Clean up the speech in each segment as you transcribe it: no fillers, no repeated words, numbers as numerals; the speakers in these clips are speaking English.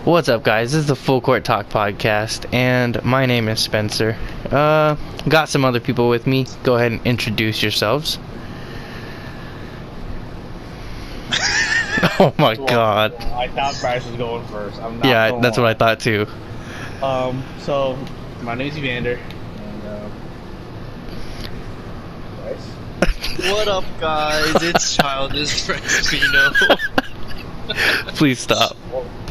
What's up, guys? This is the Full Court Talk podcast, and my name is Spencer. Got some other people with me. Go ahead and introduce yourselves. Oh my god. I thought Bryce was going first. I'm not Yeah, going that's what I thought too. So my name's Evander, and Bryce. What up, guys? It's Childish Frespino. Please stop.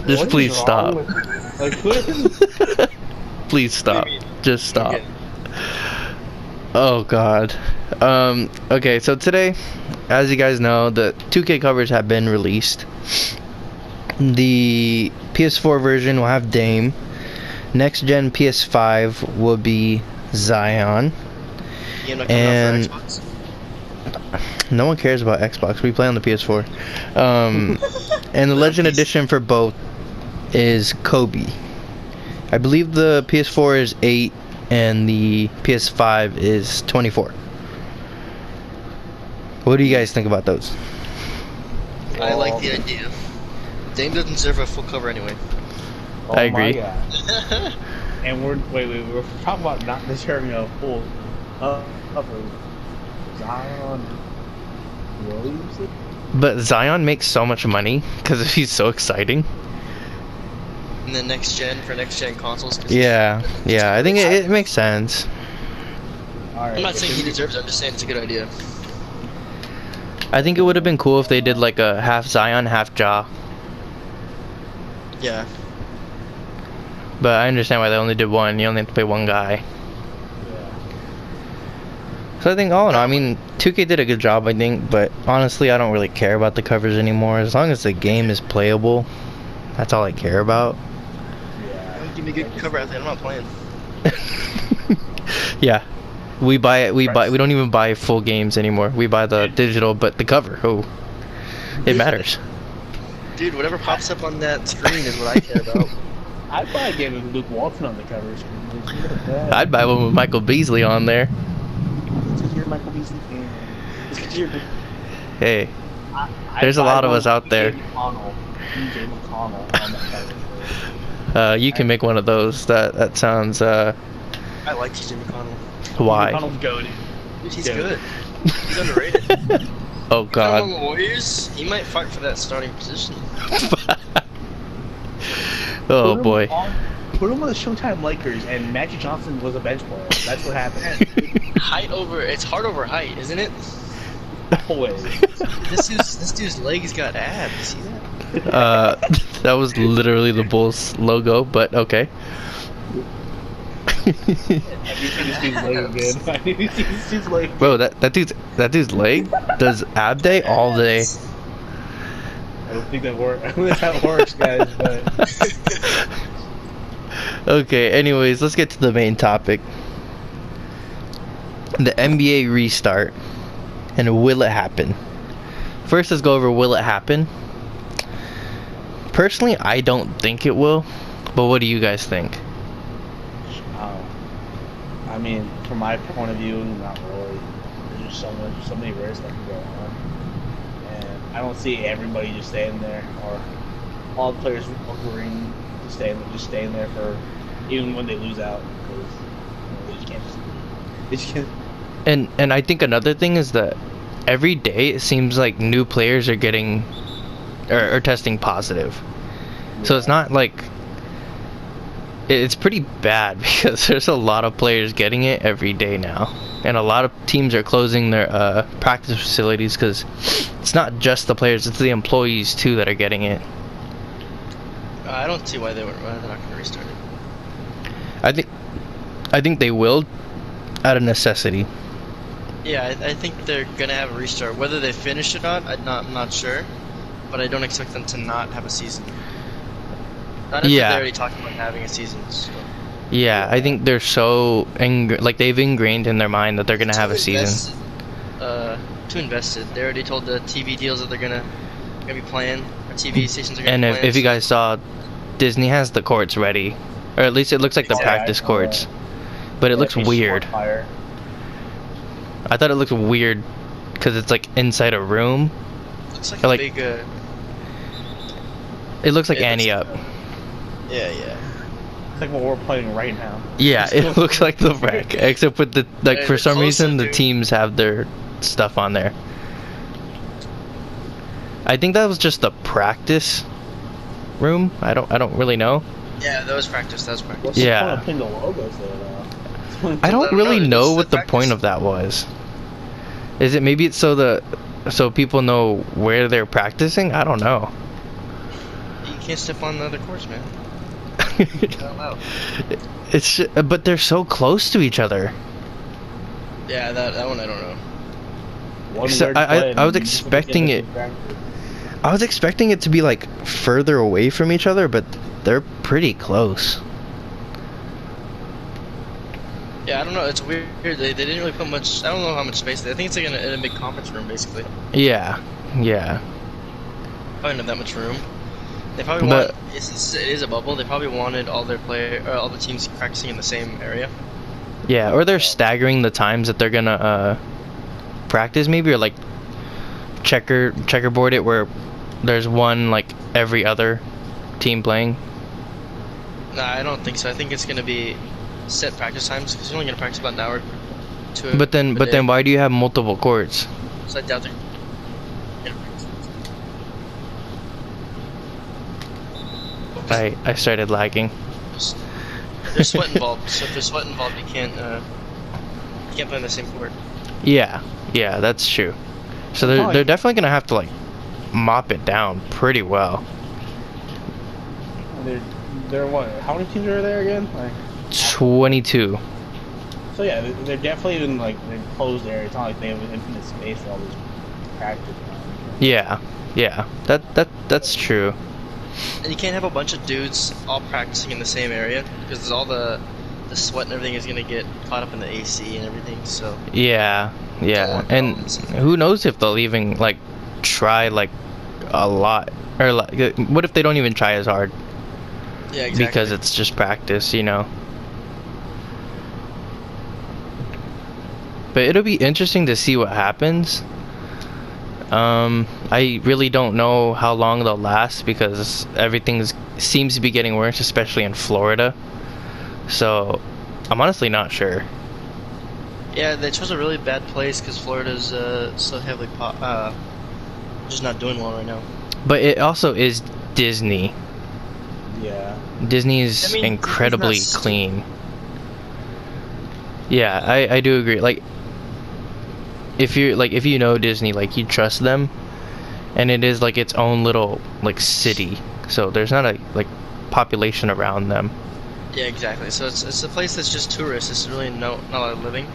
Just What please is wrong stop. with- Like, what? Please stop. Maybe. Just stop. Okay. Oh god. Okay, so today, as you guys know, the 2K covers have been released. The PS4 version will have Dame. Next gen PS5 will be Zion. You know, And- coming out for Xbox? No one cares about Xbox. We play on the PS4. And the Legend Edition for both is Kobe. I believe the PS4 is 8 and the PS5 is 24. What do you guys think about those? I like the idea. Dame doesn't deserve a full cover anyway. Oh I agree. My God. And we're talking about not deserving a full cover. Zion Williamson. But Zion makes so much money because he's so exciting. And then next gen for next gen consoles. 'Cause Yeah, I think it makes sense. All right. I'm not saying he deserves it. I'm just saying it's a good idea. I think it would have been cool if they did like a half Zion, half Ja. Yeah. But I understand why they only did one. You only have to play one guy. So I think all in all, I mean, 2K did a good job, I think, but honestly, I don't really care about the covers anymore. As long as the game is playable, that's all I care about. Give me a good cover athlete. I'm not playing. Yeah, we buy it. We don't even buy full games anymore. We buy the digital, but the cover, oh, it matters. Dude, whatever pops up on that screen is what I care about. I'd buy a game with Luke Walton on the covers. I'd buy one with Michael Beasley on there. It's because you're a Michael Beasley fan. It's because you're. Hey, There's a lot of us out there. DJ McConnell on that cover. you can make one of those. That sounds. I like TJ McConnell. Why? McConnell's goated. Dude, he's Dude. good. He's underrated. Oh Among God. the Warriors, he might fight for that starting position. Oh boy. Put him on the Showtime Lakers, and Magic Johnson was a bench player. That's what happened. It's heart over height, isn't it? Always. This dude's legs got abs. You see that? That was literally the Bulls logo, but okay. Have you seen this dude's leg again? I need to see this dude's leg. Bro, that dude's leg does ab day all day. I don't think that works. I don't think that works, guys. But Okay, anyways, let's get to the main topic. The NBA restart. And will it happen? First, let's go over will it happen. Personally, I don't think it will. But what do you guys think? I mean, from my point of view, not really. There's just so many risks that can go on, and I don't see everybody just staying there or all the players agreeing to staying there for even when they lose out because they just can't. They just can't. And I think another thing is that every day it seems like new players are getting or testing positive. So it's not like it's pretty bad because there's a lot of players getting it every day now, and a lot of teams are closing their practice facilities because it's not just the players, it's the employees too that are getting it. I don't see why they're not going to restart it. I think they will out of necessity. Yeah, I think they're gonna have a restart. Whether they finish it or not, I'm not sure. But I don't expect them to not have a season. Not if Yeah. they already talked about having a season. So. Yeah, I think they're so like they've ingrained in their mind that they're gonna have a season. Too invested. They already told the TV deals that they're gonna be playing. Or TV stations are gonna And be if, playing. if you guys saw, Disney has the courts ready, or at least it looks like the Yeah, practice I saw courts, that. but it looks weird. Fire. I thought it looked weird because it's like inside a room. Looks like like- a big. It looks like It Annie looks- Up. Yeah, yeah. It's like what we're playing right now. Yeah, it looks like the wreck, except with the like Hey, for they're some closer, reason the dude. teams have their stuff on there. I think that was just the practice room. I don't really know. Yeah, that was practice. That was practice. What's Yeah. the point of putting the logos there, though? I don't don't really know, know it's what the the point practice. of that was. Is it maybe it's so people know where they're practicing? I don't know. You can't step on the other courts, man. Not allowed. But they're so close to each other. Yeah, that one I don't know. One So weird I play and was you just expecting get it. distracted. I was expecting it to be like further away from each other, but they're pretty close. Yeah, I don't know. It's weird. They didn't really put much. I don't know how much space. I think it's like in a big conference room, basically. Yeah, yeah. Probably not that much room. They probably But- want. It is a bubble. They probably wanted all all the teams practicing in the same area. Yeah, or they're staggering the times that they're gonna practice, maybe, or like checkerboard it where there's one like every other team playing. Nah, I don't think so. I think it's gonna be set practice times because you're only gonna practice about an hour. But then why do you have multiple courts? So I doubt they're. I started lagging. There's sweat involved, so if there's sweat involved, you can't play on the same court. Yeah, that's true. So they're definitely gonna have to like mop it down pretty well. They're what? How many teams are there again? Like, 22. so yeah, they're definitely in like the enclosed area. It's not like they have infinite space for all this practice. Yeah, that's true. And you can't have a bunch of dudes all practicing in the same area because all the sweat and everything is gonna get caught up in the AC and everything. So Yeah, and who knows if they'll even like try like a lot, or like what if they don't even try as hard yeah, exactly. because it's just practice, you know? But it'll be interesting to see what happens. I really don't know how long they'll last because everything seems to be getting worse, especially in Florida. So I'm honestly not sure. Yeah, they chose a really bad place because Florida's so heavily just not doing well right now. But it also is Disney. Yeah. Disney is I mean, incredibly Disney's not clean. Yeah, I do agree. Like, if you know Disney, like you trust them, and it is like its own little like city, so there's not a like population around them. Yeah, exactly. So it's a place that's just tourists. It's really not a lot of living.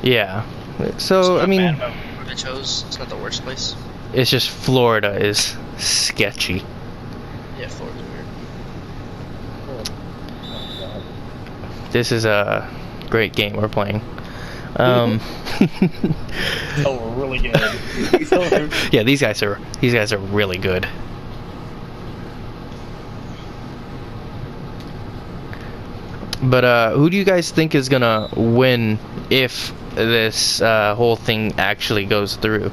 Yeah. It's So not I mean, bad about where they chose. It's not the worst place. it's just Florida is sketchy. Yeah, Florida's weird. This is a great game we're playing. Oh, we're really good. Yeah, these guys are really good. But who do you guys think is gonna win if this whole thing actually goes through?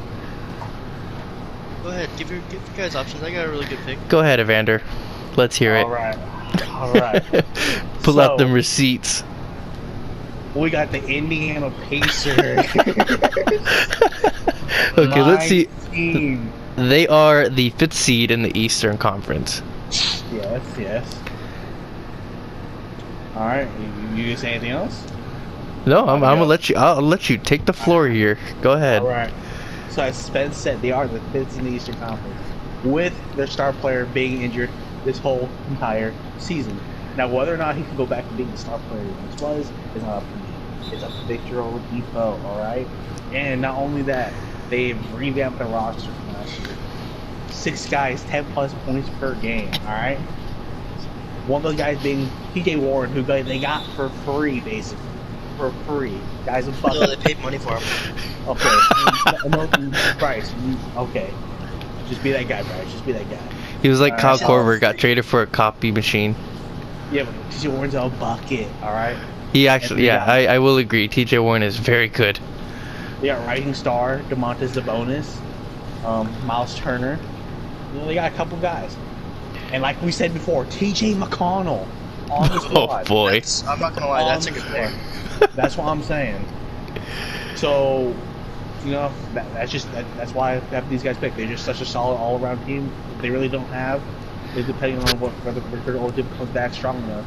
Go ahead, give your guys options. I got a really good pick. Go ahead, Evander. Let's hear it. All right. Pull out So- them receipts. We got the Indiana Pacers. Okay, let's see. Team. They are the 5th seed in the Eastern Conference. Yes. All right. You gonna say anything else? No, I'm gonna let you. I'll let you take the floor here. Go ahead. All right. So as Spence said, they are the 5th in the Eastern Conference, with their star player being injured this whole entire season. Now, whether or not he can go back to being the star player he once was is not up to me. It's up to Victor Oladipo, all right? And not only that, they've revamped their roster from last year. 6 guys, 10+ points per game, all right? One of those guys being T.J. Warren, who they got for free, basically. For free. Guys a No, bucket. they paid money for him. Okay. No, Bryce. Okay. Just be that guy, Bryce. Just be that guy. He was like Kyle so- Korver, got traded for a copy machine. Yeah, but TJ Warren's a bucket, alright? He actually, yeah, I will agree. TJ Warren is very good. They got Rising Star, DeMontis Sabonis, Miles Turner. You know, they got a couple guys. And like we said before, T.J. McConnell on the Oh squad. boy. I'm not gonna lie, that's a On good the pick. squad. That's what I'm saying. So, you know, that's why these guys pick. They're just such a solid all-around team. They really don't have is depending on whether Victor Oladipo comes back strong enough.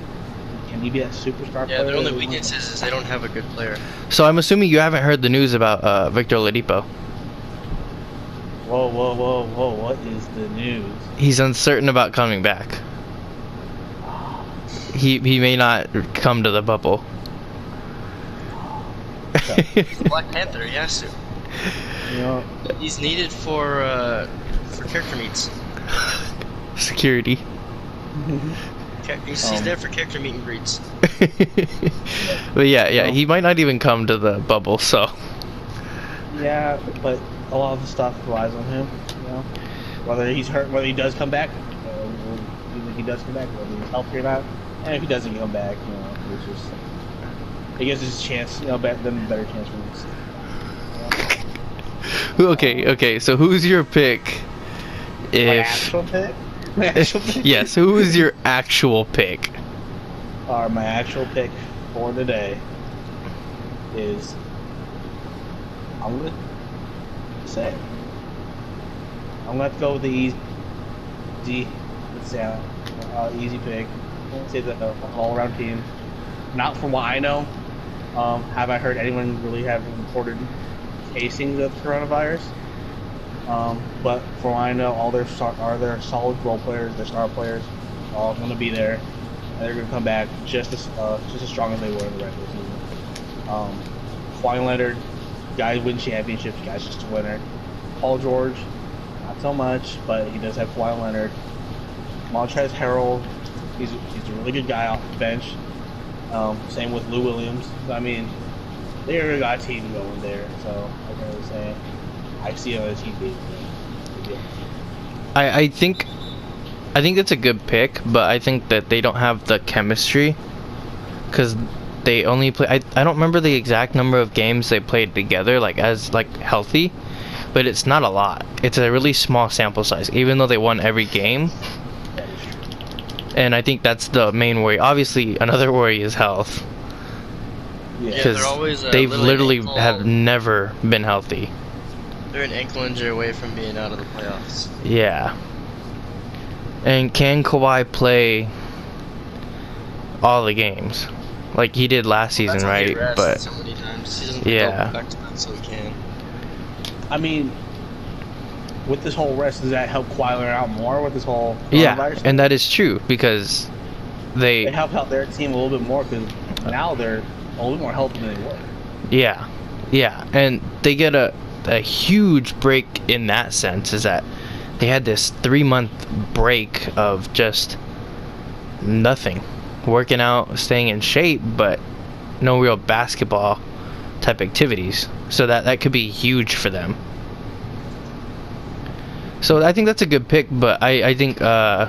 Can he be that superstar Yeah, player? their only weakness is they don't have a good player. So I'm assuming you haven't heard the news about Victor Oladipo. Whoa, what is the news? He's uncertain about coming back. He may not come to the bubble. Black Panther, he has to. You know, He's needed for character meets. Security. He's there for character meet and greets. But yeah, he might not even come to the bubble, so. yeah, but a lot of the stuff relies on him. You know, whether he's hurt, whether he does come back, even if he does come back, whether he's healthy or not, and if he doesn't come back, you know, it's just it gives us a chance, you know, them a better chance for this. Okay, so who's your pick? My If actual pick? My actual pick? yes, who is your actual pick? My actual pick for today is I'm gonna say I'm gonna have to go with the easy easy pick. I'm gonna say the all-around team. Not from what I know. Have I heard anyone really have reported casings of coronavirus? But from what I know, all their solid role players, their star players, are all going to be there, and they're going to come back just as strong as they were in the regular season. Kawhi Leonard, guy win championships, guy's just a winner. Paul George, not so much, but he does have Kawhi Leonard. Montrezl Harrell, he's a really good guy off the bench. Same with Lou Williams. I mean, they already got a team going there, so like I was saying, I see another team being good. I think that's a good pick, but I think that they don't have the chemistry because they only play. I don't remember the exact number of games they played together, like as like healthy, but it's not a lot. It's a really small sample size, even though they won every game. And I think that's the main worry. Obviously, another worry is health. Yeah, Because they're always, they've little literally ankle- have never been healthy. They're an ankle injury away from being out of the playoffs. Yeah. And can Kawhi play all the games like he did last season, That's why he right? rested But so many times. He doesn't Yeah. go back to back so he can. I mean, with this whole rest, does that help Kawhi Leonard out more with this whole yeah, coronavirus? and that is true because They help out their team a little bit more because now they're a little more healthy than they were. yeah, and they get a huge break in that sense is that they had this 3-month break of just nothing, working out, staying in shape, but no real basketball type activities. So that could be huge for them. So I think that's a good pick, but I think for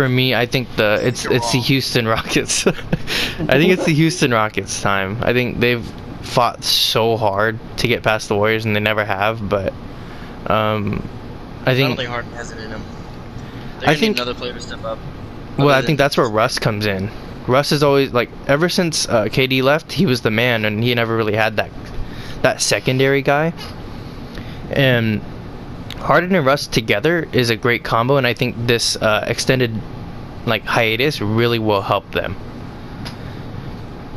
me, I think it's the Houston Rockets. I think it's the Houston Rockets time. I think they've fought so hard to get past the Warriors, and they never have. But I I think don't think Harden has it in him. They're I gonna think- need another player to step up. well, Other I think than- that's where Russ comes in. Russ is always like ever since KD left, he was the man, and he never really had that secondary guy. And Harden and Russ together is a great combo, and I think this extended like hiatus really will help them.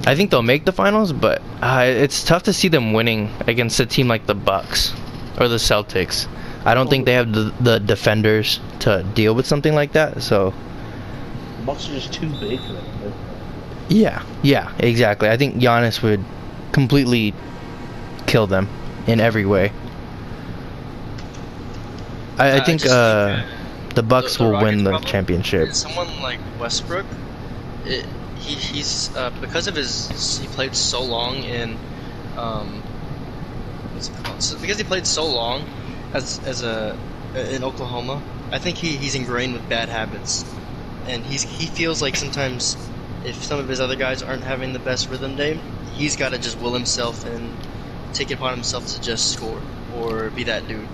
I think they'll make the finals, but it's tough to see them winning against a team like the Bucks or the Celtics. I don't think they have the defenders to deal with something like that. So The Bucks are just too big for them. yeah, exactly. I think Giannis would completely kill them in every way. I think just think, the Bucks the will Rockets' win the problem championship. is someone like Westbrook, he's because of he played so long in what's it called? So because he played so long in Oklahoma, I think he's ingrained with bad habits, and he feels like sometimes if some of his other guys aren't having the best rhythm day, he's got to just will himself and take it upon himself to just score or be that dude.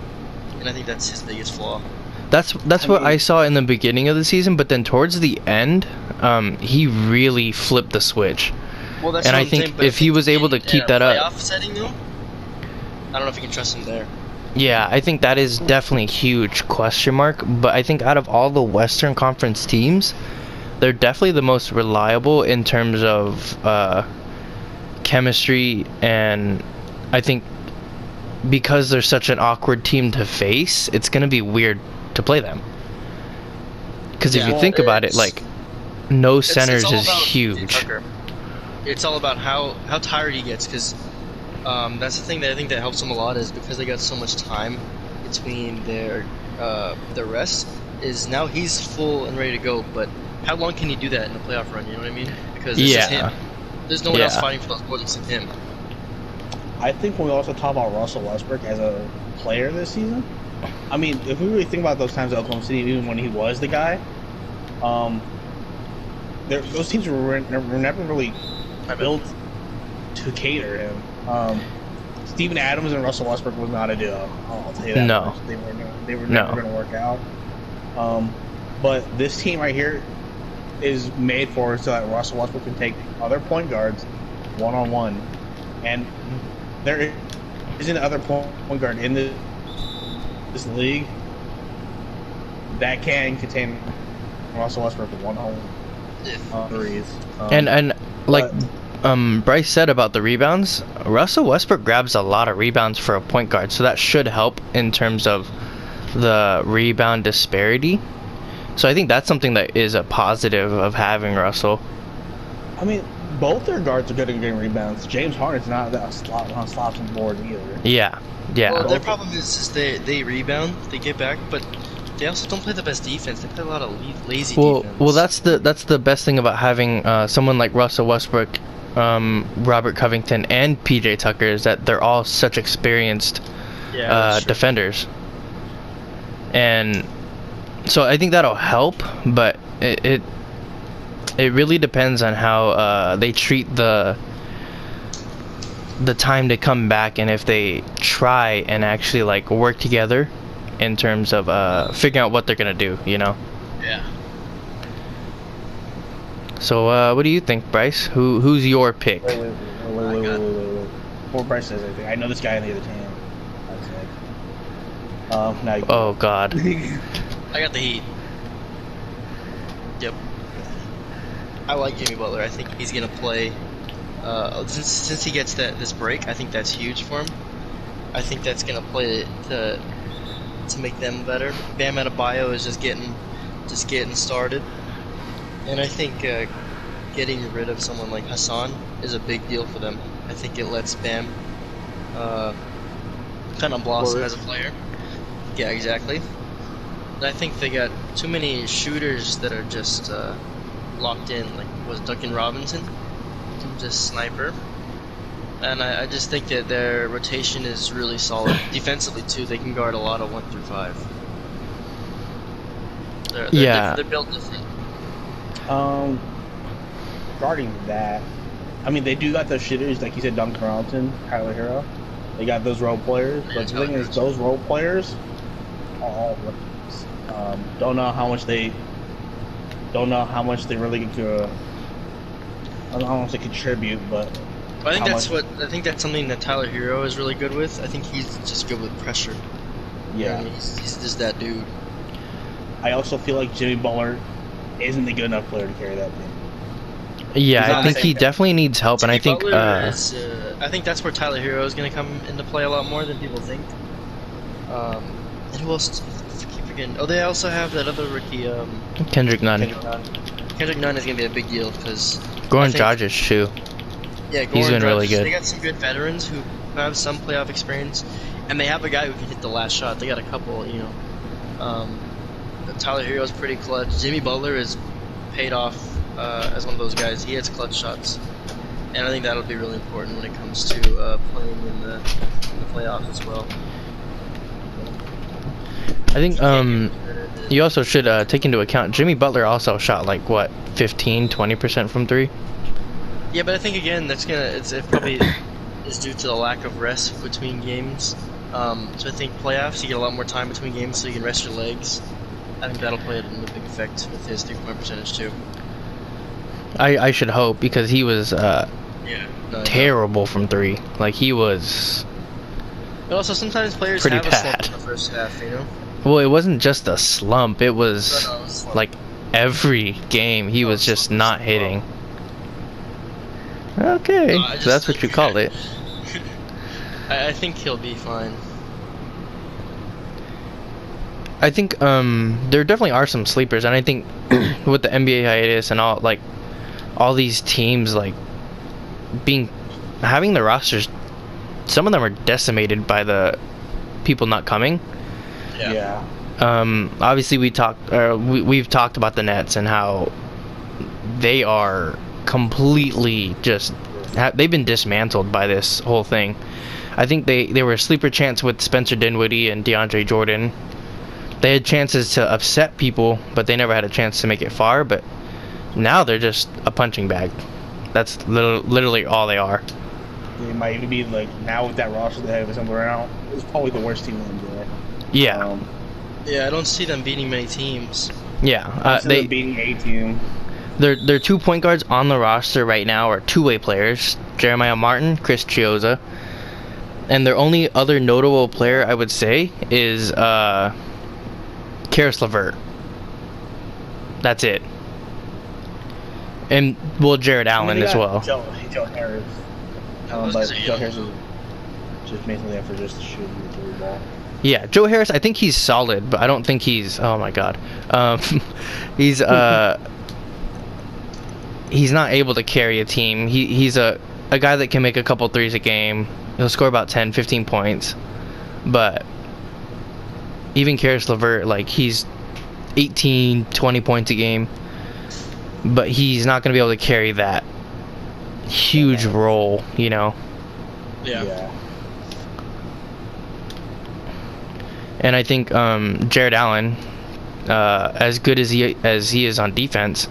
And I think that's his biggest flaw. That's what I saw in the beginning of the season, but then towards the end, he really flipped the switch. Well, that's And what I I'm think saying, but if he was able to keep that up, playoff setting though, I don't know if you can trust him there. yeah, I think that is definitely a huge question mark. But I think out of all the Western Conference teams, they're definitely the most reliable in terms of chemistry, and I think because they're such an awkward team to face, it's gonna be weird to play them. Because if Yeah. you think about it, It's- like no It's centers all is about huge. Tucker. It's all about how tired he gets, because that's the thing that I think that helps him a lot, is because they got so much time between their rest. Is now he's full and ready to go, but how long can he do that in a playoff run? You know what I mean? Because it's just Yeah. him. There's no one else Yeah. fighting for those points than him. I think when we also talk about Russell Westbrook as a player this season, I mean, if we really think about those times at Oklahoma City, even when he was the guy, those teams were never really built to cater him. Steven Adams and Russell Westbrook was not a duo. I'll tell you that. No. much. They were never going to work out. But this team right here is made for so that Russell Westbrook can take other point guards one-on-one, and there isn't other point guard in this league that can contain Russell Westbrook with one-on-one threes. And like Bryce said about the rebounds, Russell Westbrook grabs a lot of rebounds for a point guard, so that should help in terms of the rebound disparity. So I think that's something that is a positive of having Russell. I mean, both their guards are good at getting rebounds. James Harden's not that slops on board either. Yeah, yeah. Well, their problem is they rebound, they get back, but they also don't play the best defense. They play a lot of lazy defense. Well, that's the best thing about having someone like Russell Westbrook, Robert Covington, and PJ Tucker is that they're all such experienced that's true. defenders, and so I think that'll help. But it really depends on how they treat the time to come back, and if they try and actually like work together in terms of figuring out what they're gonna do, you know. Yeah. Oh So what do you think, Bryce? Who's your pick? Wait. Before Bryce says anything, I know this guy on the other team. That's it. Now you Oh God. I got the Heat. Yep. I like Jimmy Butler. I think he's gonna play. Since he gets this break, I think that's huge for him. I think that's gonna play to make them better. Bam Adebayo is just getting started, and I think getting rid of someone like Hassan is a big deal for them. I think it lets Bam kind of blossom as a player. Yeah, exactly. And I think they got too many shooters that are just locked in. Like was Duncan Robinson, just sniper. And I just think that their rotation is really solid. Defensively too, they can guard a lot of 1 through 5. They're built different. Regarding that, I mean, they do got those shitters, like you said, Duncan Robinson, Tyler Hero. They got those role players, but the thing is, those role players are all rookies. Don't know how much they really could. I don't want to say contribute, but I think that's something that Tyler Hero is really good with. I think he's just good with pressure. Yeah, I mean, he's just that dude. I also feel like Jimmy Butler isn't a good enough player to carry that team. Yeah, I think he definitely needs help, and I think I think that's where Tyler Hero is going to come into play a lot more than people think. And who else? I keep forgetting. Oh, they also have that other rookie. Kendrick Nunn. Kendrick Nunn is going to be a big deal because Goran Dragic too. Yeah, he's been really good. They got some good veterans who have some playoff experience, and they have a guy who can hit the last shot. They got a couple, you know. Tyler Hero's pretty clutch. Jimmy Butler is paid off as one of those guys. He hits clutch shots, and I think that'll be really important when it comes to playing in the playoffs as well. I think you also should take into account Jimmy Butler also shot like what 15-20% from 3. Yeah, but I think again it probably is due to the lack of rest between games. So I think playoffs you get a lot more time between games, so you can rest your legs. I think that'll play a big effect with his 3-point percentage too. I should hope, because he was Yeah. No, terrible from 3. Like, he was... But also, sometimes players Pretty have a slump bad. in the first half, you know? Well, it wasn't just a slump. It was, No, it's a slump. like, every game he was just not hitting. Okay, I so that's what you call it. I think he'll be fine. I think there definitely are some sleepers, and I think with the NBA hiatus and all these teams like having the rosters, some of them are decimated by the people not coming. Yeah. Obviously we've talked about the Nets and how they are completely they've been dismantled by this whole thing. I think they were a sleeper chance with Spencer Dinwiddie and DeAndre Jordan. They had chances to upset people, but they never had a chance to make it far. But now they're just a punching bag. That's literally all they are. They might even be like, now with that roster they have somewhere around, it's probably the worst team in the NBA. Yeah. Yeah, I don't see them beating many teams. Yeah. They beating a team. Their 2 point guards on the roster right now are two-way players: Jeremiah Martin, Chris Chiozza. And their only other notable player, I would say, is Karis LeVert. That's it. And, well, Jared Allen as well. Joe Harris. But Joe Harris is just mainly there for just shooting the 3 ball. Yeah, Joe Harris, I think he's solid, but I don't think he's... Oh, my God. He's not able to carry a team. He's a guy that can make a couple threes a game. He'll score about 10, 15 points. But even Karis LeVert, like, he's 18, 20 points a game. But he's not going to be able to carry that huge role, you know? Yeah. And I think Jared Allen, as good as he is on defense,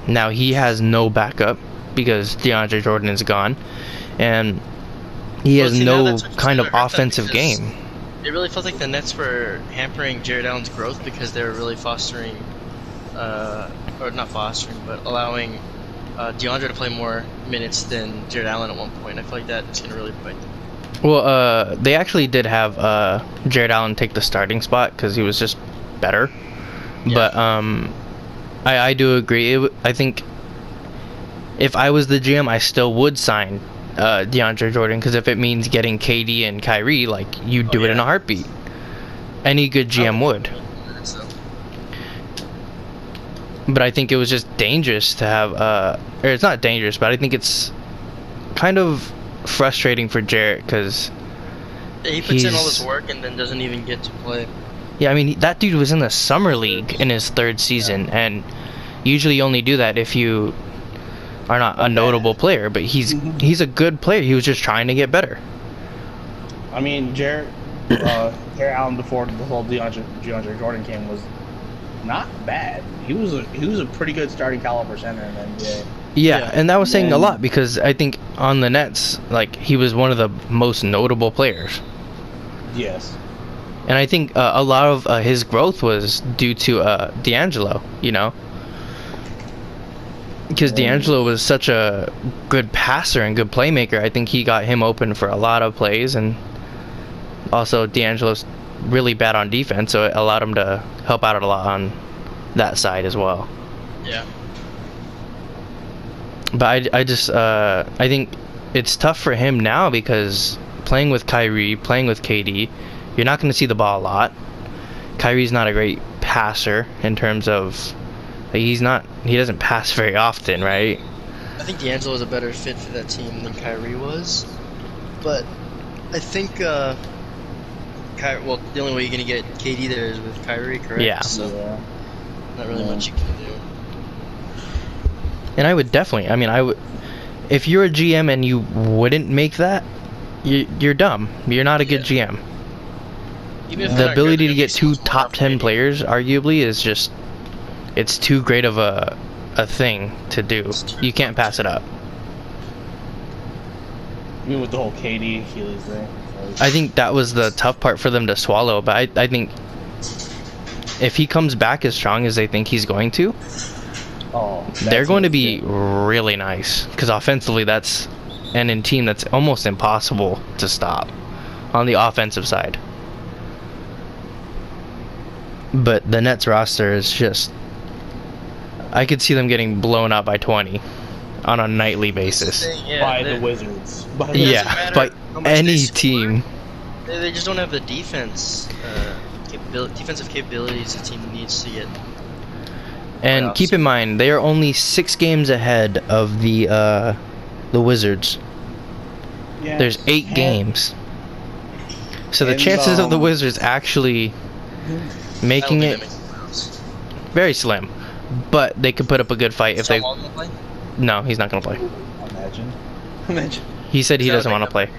now he has no backup because DeAndre Jordan is gone, and he has no kind of offensive game. It really felt like the Nets were hampering Jared Allen's growth because they were really fostering, or not fostering, but allowing DeAndre to play more minutes than Jared Allen at one point. I feel like that's going to really bite them. Well, they actually did have Jared Allen take the starting spot because he was just better. Yeah. But I do agree. I think if I was the GM, I still would sign DeAndre Jordan, because if it means getting KD and Kyrie, like, you do it in a heartbeat. Any good GM would. But I think it was just dangerous to have, or it's not dangerous, but I think it's kind of frustrating for Jarrett, because he puts in all this work and then doesn't even get to play. Yeah, I mean, that dude was in the summer league in his 3rd season, and usually you only do that if you are not a notable player, but he's a good player. He was just trying to get better. I mean, Jared Allen before the whole DeAndre Jordan came was not bad. He was a pretty good starting caliber center in the NBA. Yeah, and that was saying a lot, because I think on the Nets, like, he was one of the most notable players. Yes. And I think a lot of his growth was due to D'Angelo, you know? Because D'Angelo was such a good passer and good playmaker. I think he got him open for a lot of plays, and also D'Angelo's really bad on defense, so it allowed him to help out a lot on that side as well. Yeah. But I think it's tough for him now, because playing with Kyrie, playing with KD, you're not going to see the ball a lot. Kyrie's not a great passer in terms of, like, he doesn't pass very often, right? I think D'Angelo was a better fit for that team than Kyrie was. But I think the only way you're going to get KD there is with Kyrie, correct? Yeah. So not really much you can do. And I would definitely, I mean, if you're a GM and you wouldn't make that, you're dumb. You're not a good GM. The ability to get 2 top 10 players, arguably, is just, it's too great of a thing to do. You can't pass it up. I mean, with the whole KD Achilles thing. I think that was the tough part for them to swallow, but I think if he comes back as strong as they think he's going to, Oh, they're that's going to be insane. really nice. Because offensively, that's and in team that's almost impossible to stop on the offensive side. But the Nets roster is just, I could see them getting blown out by 20 on a nightly basis. Yeah, by they're- the Wizards. By the- Yeah, matter by how much they any score. team. They just don't have the defense, defensive capabilities the team needs to get. And Playoffs. keep in mind, they are only 6 games ahead of the Wizards. Yeah. There's 8 And- games. So the and, chances of the Wizards actually making I it don't think they make the playoffs. very slim. But they could put up a good fight if John they. Wall gonna play? No, he's not gonna play. Imagine. Imagine. He said he Is that doesn't a want to big play.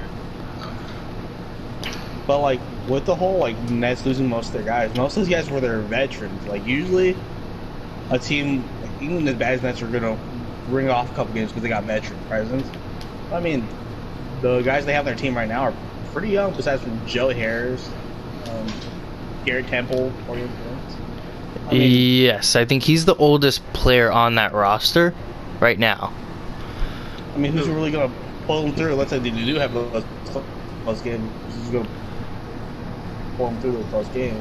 But like with the whole like Nets losing most of their guys, most of these guys were their veterans. Like usually, a team like, even as bad as Nets are gonna ring off a couple games because they got veteran presence. I mean, the guys they have on their team right now are pretty young. Besides from Joe Harris, Garrett Temple, Torian Prince. I mean, Yes, I think he's the oldest player on that roster right now. who's really gonna pull them through? Let's say they do have those close games. Who's gonna pull them through those close games?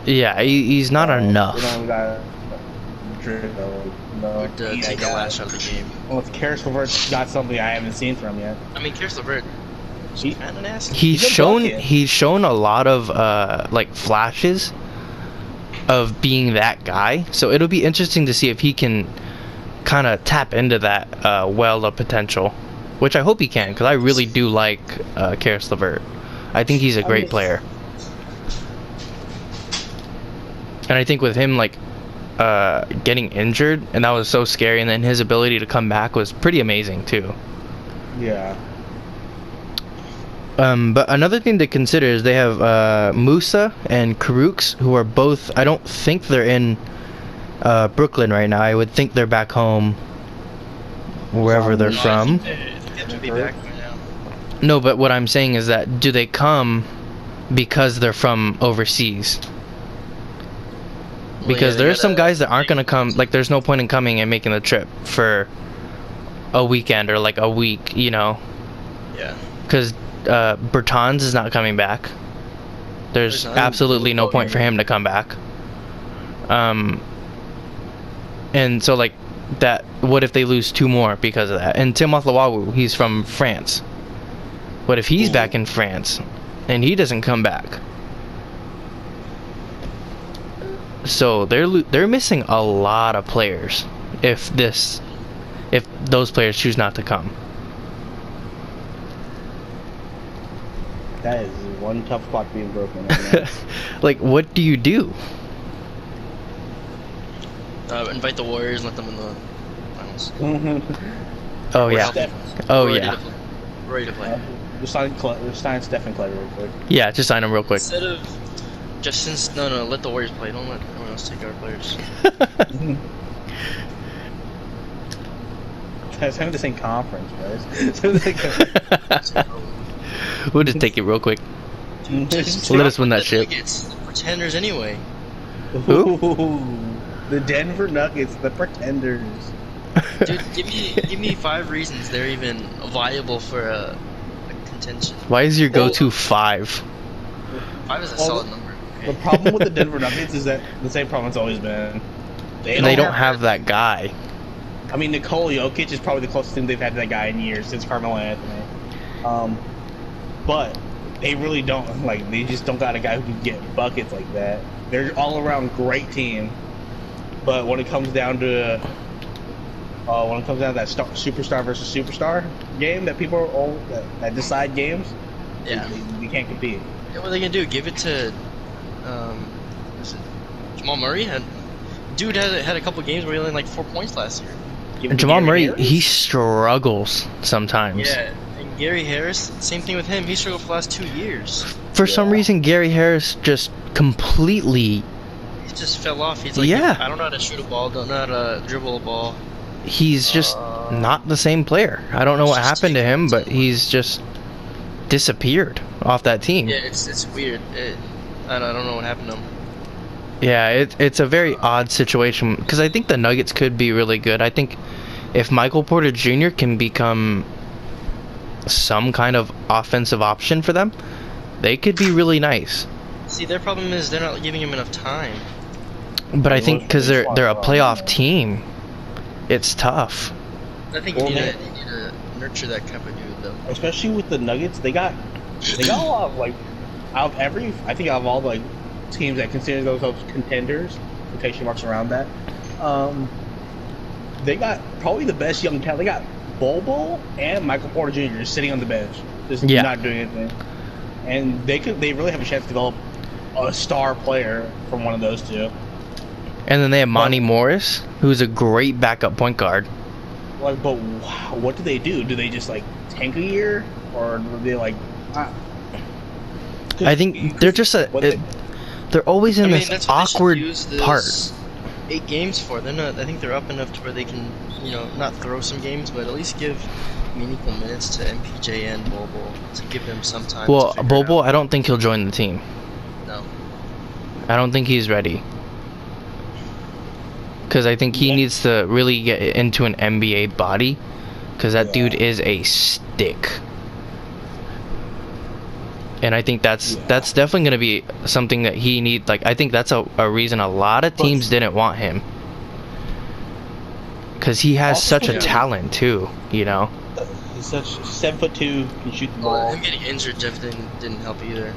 Yeah, he's not We enough. don't got no Would easy take the guy. last shot of the game. Unless Karis LeVert's got something I haven't seen from yet. I mean, Karis LeVert, He- kind of nasty. He's He's a shown bucket. he's shown a lot of like flashes of being that guy. So it'll be interesting to see if he can kind of tap into that well of potential, which I hope he can, because I really do like Karis LeVert. I think he's a I great mean- player, and I think with him like getting injured, and that was so scary, and then his ability to come back was pretty amazing too. Yeah. But another thing to consider is they have Musa and Karooks, who are both. I don't think they're in Brooklyn right now. I would think they're back home, wherever they're from. They have to be back right now. No, but what I'm saying is that do they come because they're from overseas? Well, Because yeah, they there's some gotta- guys that aren't gonna come. Like, there's no point in coming and making the trip for a weekend or like a week, you know? Yeah. Because Bertans is not coming back. There's Bertans absolutely no will point for him to come back. And so like that. What if they lose 2 more because of that? And Tim Lawawu, he's from France. What if he's back in France and he doesn't come back? So they're missing a lot of players if those players choose not to come. That is one tough spot to be in Brooklyn. I know. Like, what do you do? Invite the Warriors, let them in the finals. Oh We're yeah. healthy. Oh We're ready yeah. to play. We're ready to play. We're signing Stephen Clay real quick. Yeah, just sign him real quick. Instead of just since no, let the Warriors play. Don't let everyone else take our players. Guys, having the same conference, guys. We'll just take it real quick. Just Let us win that the shit. Nuggets, the pretenders anyway. Who? Ooh, the Denver Nuggets, the pretenders. Dude, give me 5 reasons they're even viable for a contention. Why is your Well- go-to 5? 5 is a Well, solid number. The Okay. problem with the Denver Nuggets is that the same problem it's always been. And they don't have that guy. I mean, Nikola Jokic is probably the closest thing they've had to that guy in years since Carmelo Anthony. But they really don't like. They just don't got a guy who can get buckets like that. They're all around great team, but when it comes down to that superstar versus superstar game that people are all that decide games, Yeah. they can't compete. Yeah, what are they gonna do? Give it to, what's it? Jamal Murray had a couple games where he only had like 4 points last year. Give And it to Jamal Gary Murray, Harris? he struggles sometimes. Yeah, and Gary Harris, same thing with him. He struggled for the last 2 years. For some Yeah. reason, Gary Harris just completely. He just fell off. He's like, Yeah. I don't know how to shoot a ball. Don't know how to dribble a ball. He's just not the same player. I don't know what Just happened to him, but he's just disappeared off that team. Yeah, it's weird. I don't know what happened to him. Yeah, it's a very odd situation because I think the Nuggets could be really good. I think if Michael Porter Jr. can become some kind of offensive option for them, they could be really nice. See, their problem is they're not giving him enough time. But I think because they're a playoff Yeah. team, it's tough. I think Well, you man- need to nurture that type of dude, though. Especially with the Nuggets, they got a lot of, like, out of all the, like, teams that consider themselves contenders, quotation marks around that, they got probably the best young talent. They got Bobo and Michael Porter Jr. just sitting on the bench, just Yeah. not doing anything. And they really have a chance to develop a star player from one of those two. And then they have Monty Morris, who's a great backup point guard. Like, but wow, what do they do? Do they just, like, tank a year, or do they, like? I think they're just they're always in this that's what they should awkward use this part. 8 games for. They're not. I think they're up enough to where they can, not throw some games, but at least give meaningful minutes to MPJ and Bobo to give them some time. Well, to figure Bobo, it out. I don't think he'll join the team. No. I don't think he's ready. Because I think he Yeah. needs to really get into an NBA body. Because that Yeah. dude is a stick. And I think that's definitely going to be something that he needs. Like, I think that's a reason a lot of teams didn't want him. Because he has Also, such a yeah. talent, too, He's such 7'2", can shoot the Well, ball. him getting injured definitely didn't help either.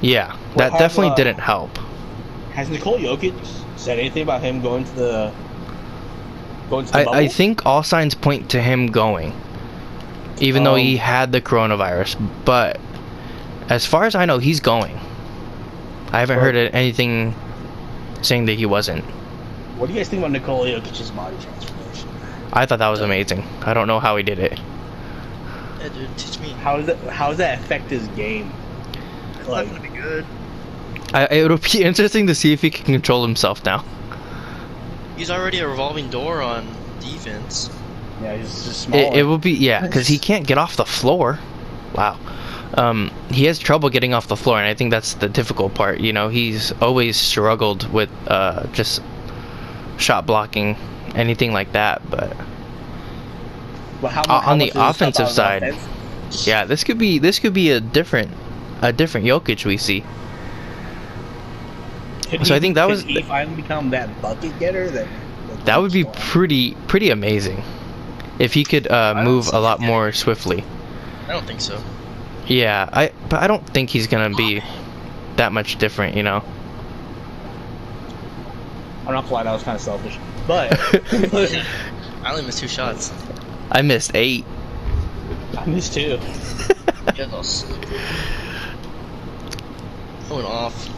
Yeah, Well, that have, definitely didn't help. Has Nikola Jokic said anything about him going to the bubble? I think all signs point to him going. Even though he had the coronavirus. But as far as I know, he's going. I haven't heard anything saying that he wasn't. What do you guys think about Nikola Jokic's body transformation? I thought that was amazing. I don't know how he did it. Yeah, dude, teach me. How does that affect his game? It's Like, not gonna be good. It'll be interesting to see if he can control himself now. He's already a revolving door on defense. yeah, he's just small. It will be, yeah, because he can't get off the floor. Wow. He has trouble getting off the floor, and I think that's the difficult part. He's always struggled with just shot blocking, anything like that. But on the much does this offensive help out side, offense? yeah, this could be a different Jokic we see. So I think that was Could he finally become that bucket getter that would be pretty amazing if he could move a lot more swiftly. I don't think so. Yeah, but I don't think he's gonna be that much different. I'm not gonna lie, that was kind of selfish, but I only missed 2 shots. I missed 8. I missed too. Yes. Going off.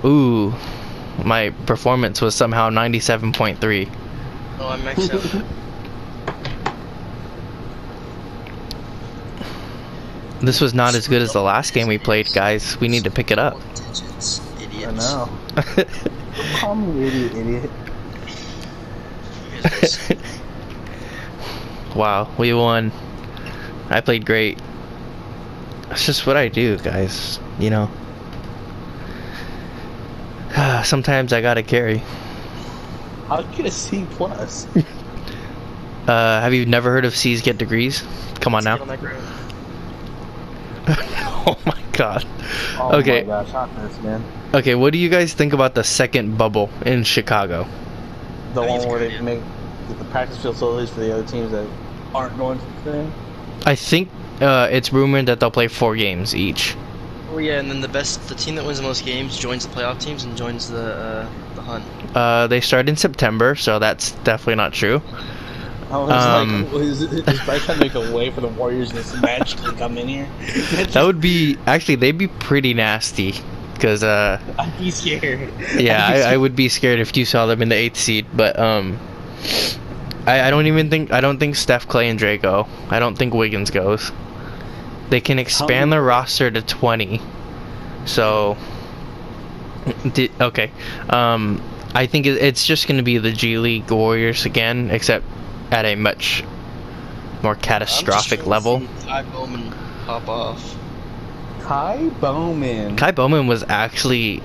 Ooh, my performance was somehow 97.3. Oh, I'm maxed out. This was not as good as the last game we played, guys. We need to pick it up. Digits, idiots. I know. Call me idiot. You guys are Wow, we won. I played great. That's just what I do, guys. Sometimes I gotta carry. How did you get a C plus? Have you never heard of C's get degrees? Come on Get now. on that ground. Oh my god. Oh Okay. my gosh, hot mess, man. Okay, what do you guys think about the second bubble in Chicago? The I think one it's a where good they idea. make the practice facilities for the other teams that aren't going to the thing. I think it's rumored that they'll play 4 games each. Oh yeah, and then the team that wins the most games joins the playoff teams and joins the hunt. They start in September, so that's definitely not true. I was is Bryce trying to make a way for the Warriors to just magically come in here? That would be actually they'd be pretty nasty, because I'd be scared. yeah, I'd be I would be scared if you saw them in the 8th seed, but I don't think Steph, Clay, and Dre go. I don't think Wiggins goes. They can expand their roster to 20. So, okay. I think it's just going to be the G League Warriors again, except at a much more catastrophic level. Ty Bowman pop off. Kai Bowman. Kai Bowman was actually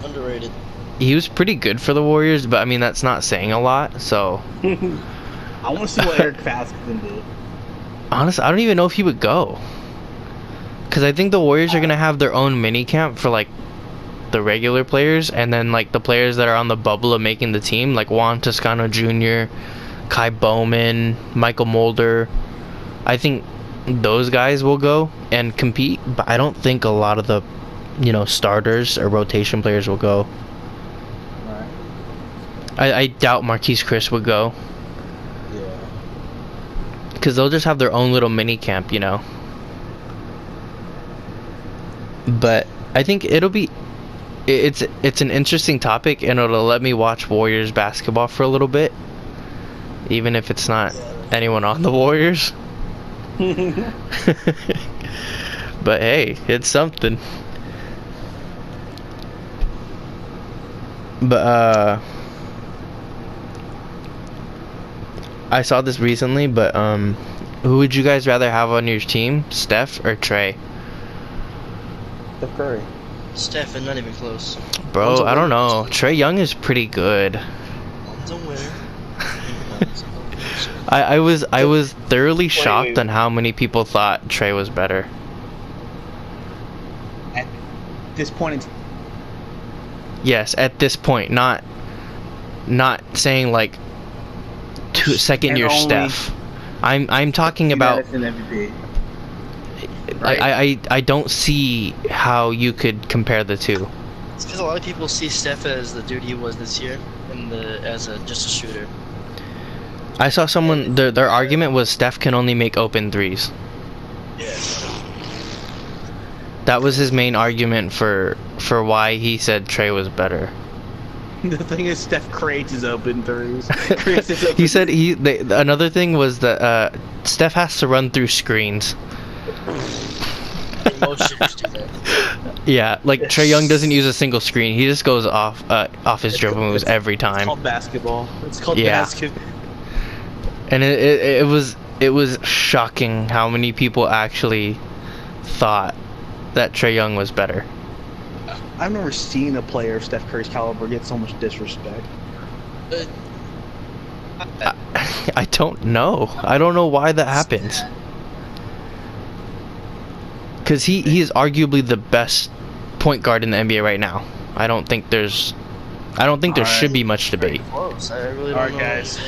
Underrated. He was pretty good for the Warriors, but I mean that's not saying a lot. So I want to see what Eric Faust can do. honestly, I don't even know if he would go. Because I think the Warriors are gonna have their own mini camp for like the regular players, and then like the players that are on the bubble of making the team, like Juan Toscano Jr., Kai Bowman, Michael Mulder. I think those guys will go and compete, but I don't think a lot of the, starters or rotation players will go. Right. I doubt Marquise Chris would go, Yeah. because they'll just have their own little mini camp, But I think it's an interesting topic, and it'll let me watch Warriors basketball for a little bit, even if it's not anyone on the Warriors. But hey, it's something. But I saw this recently, but who would you guys rather have on your team, Steph or Trey? Steph Curry. Steph, and not even close. Bro, I don't know. Trey Young is pretty good. One's a winner. I was thoroughly shocked wait. on how many people thought Trey was better. At this point, Yes, at this point, not saying like second year And only- Steph. I'm talking about. Madison MVP. I don't see how you could compare the two. It's because a lot of people see Steph as the dude he was this year, and as just a shooter. I saw someone their argument was Steph can only make open threes. Yeah. That was his main argument for why he said Trey was better. The thing is, Steph creates his open threes. Creates his open He said another thing was that Steph has to run through screens. And most shooters do that. Yeah, like Trey Young doesn't use a single screen. He just goes off his dribble moves every It's time. called basketball. It's called Yeah. basketball. And it was shocking how many people actually thought that Trey Young was better. I've never seen a player of Steph Curry's caliber get so much disrespect. I don't know. I don't know why that happens. Because he is arguably the best point guard in the NBA right now. I don't think there Alright. should be much debate. Close. I really don't Alright, know. guys.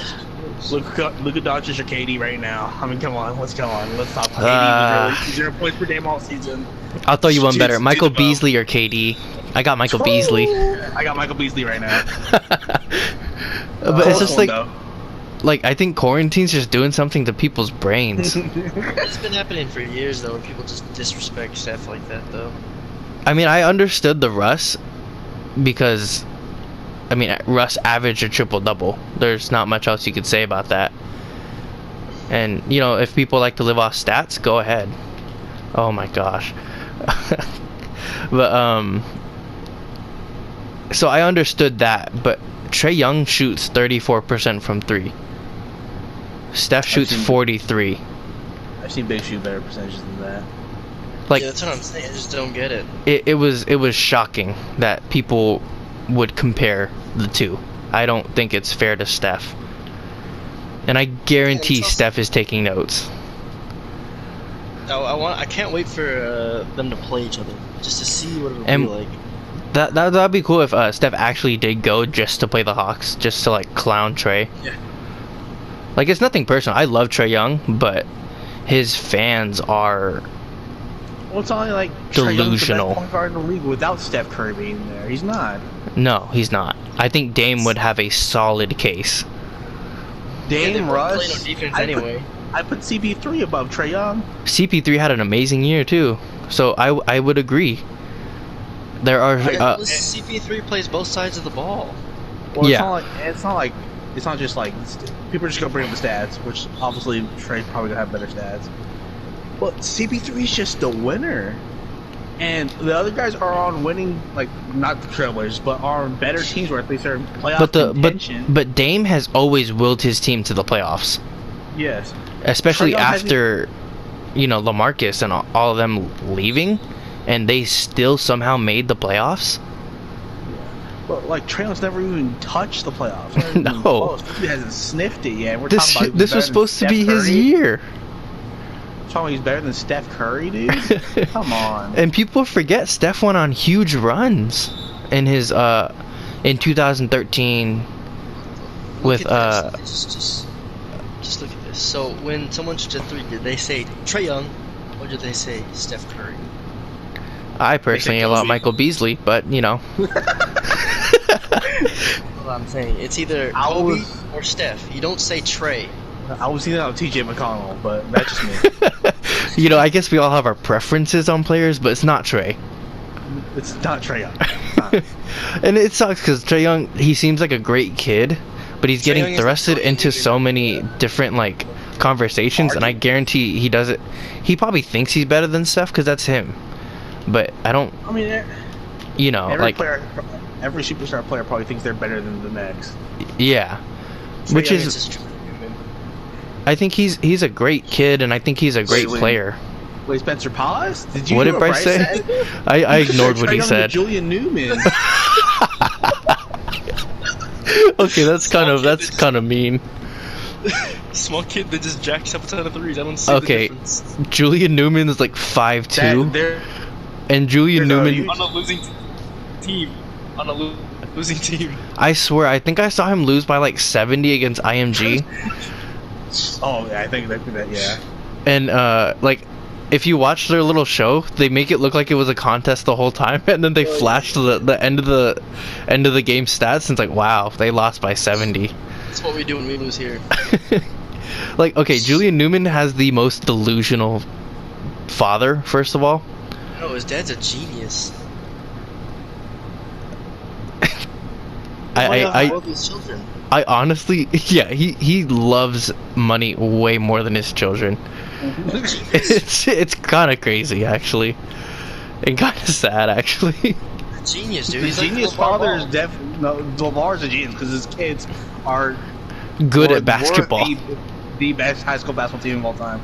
Look at Doncic or KD right now. I mean, come on, let's go on. Let's stop. KD Ah. was really 0 points per game all season. I'll throw you one better. Choose Michael the vote. Beasley or KD. I got Michael Beasley. I got Michael Beasley right now. But it's just Close like one, I think quarantine's just doing something to people's brains. It's been happening for years though, where people just disrespect Steph like that though. I mean, I understood the Russ because, I mean, Russ averaged a triple-double. There's not much else you could say about that. And, if people like to live off stats, go ahead. Oh my gosh. But, so I understood that, but Trey Young shoots 34% from 3. Steph shoots seen- 43. I've seen Big shoot better percentages than that. Like, Yeah, that's what I'm saying. I just don't get it. it was shocking that people would compare the two. I don't think it's fair to Steph. And I guarantee Yeah, it's also- Steph is taking notes. I can't wait for them to play each other, just to see what it'll And- be like. That'd be cool if Steph actually did go just to play the Hawks, just to like clown Trey. Yeah. Like, it's nothing personal. I love Trey Young, but his fans are Well, it's only like Trae Young's the delusional. best point guard in the league without Steph Curry being there. He's not. No, he's not. I think Dame would have a solid case. Yeah, they Dame, both play Russ. no defense I anyway. I put CP3 above Trae Young. CP3 had an amazing year too, so I would agree. There are CP3 plays both sides of the ball. Well, Yeah. it's not just like people are just gonna bring up the stats, which obviously Trae's probably gonna have better stats. But CP3 is just the winner, and the other guys are on winning, like not the Trailblazers, but are on better teams where at least they're in playoff contention. but Dame has always willed his team to the playoffs, Yes, especially Trae Young hasn't- after LaMarcus and all of them leaving, and they still somehow made the playoffs. But like Trae Young's never even touched the playoffs. Never even No. close. He hasn't sniffed it yet. We're This talking about this was supposed to be his year. Talking about he's better than Steph Curry, dude. Come on. And people forget Steph went on huge runs in his in 2013 with Look at this. Just look at this. So when someone shoots a three, did they say Trae Young or did they say Steph Curry? I personally a lot Kobe. Michael Beasley, but you know. Well, I'm saying it's either I Kobe was- or Steph. You don't say Trae. I was thinking of TJ McConnell, but that's just me. You know, I guess we all have our preferences on players, but it's not Trae. It's not Trae Young. It's not. And it sucks because Trae Young, he seems like a great kid, but he's Trae Young getting is thrusted the into so many different like conversations, and I guarantee he does it. He probably thinks he's better than Steph because that's him, but I don't. I mean, You know, every like every superstar player probably thinks they're better than the next. yeah, Trae which Young is just Julian Newman. I think he's a great kid, and I think he's a great Wait. player. Wait, Spencer, pause. Did you What hear did Bryce say? said? I ignored Trae what he Young to said. Julian Newman. Okay, that's kind of mean. Small kid that just jacks up a ton of threes. I don't see Okay. the difference. Julian Newman is like 5'2", They're and Julian they're Newman. huge. On a losing team. On a losing team. I swear, I think I saw him lose by like 70 against IMG. Oh, yeah, I think that yeah. And like, if you watch their little show, they make it look like it was a contest the whole time, and then they flash the end of the game stats, and it's like, wow, they lost by 70. That's what we do when we lose here. Like, okay, Julian Newman has the most delusional father, first of all. No, his dad's a genius. I love his children. honestly, yeah, he loves money way more than his children. It's kind of crazy, actually, and kind of sad, actually. Genius, dude. The He's genius like father is LeVar Ball. definitely no. LeVar's a genius because his kids are Good were- at basketball. were the best high school basketball team of all time.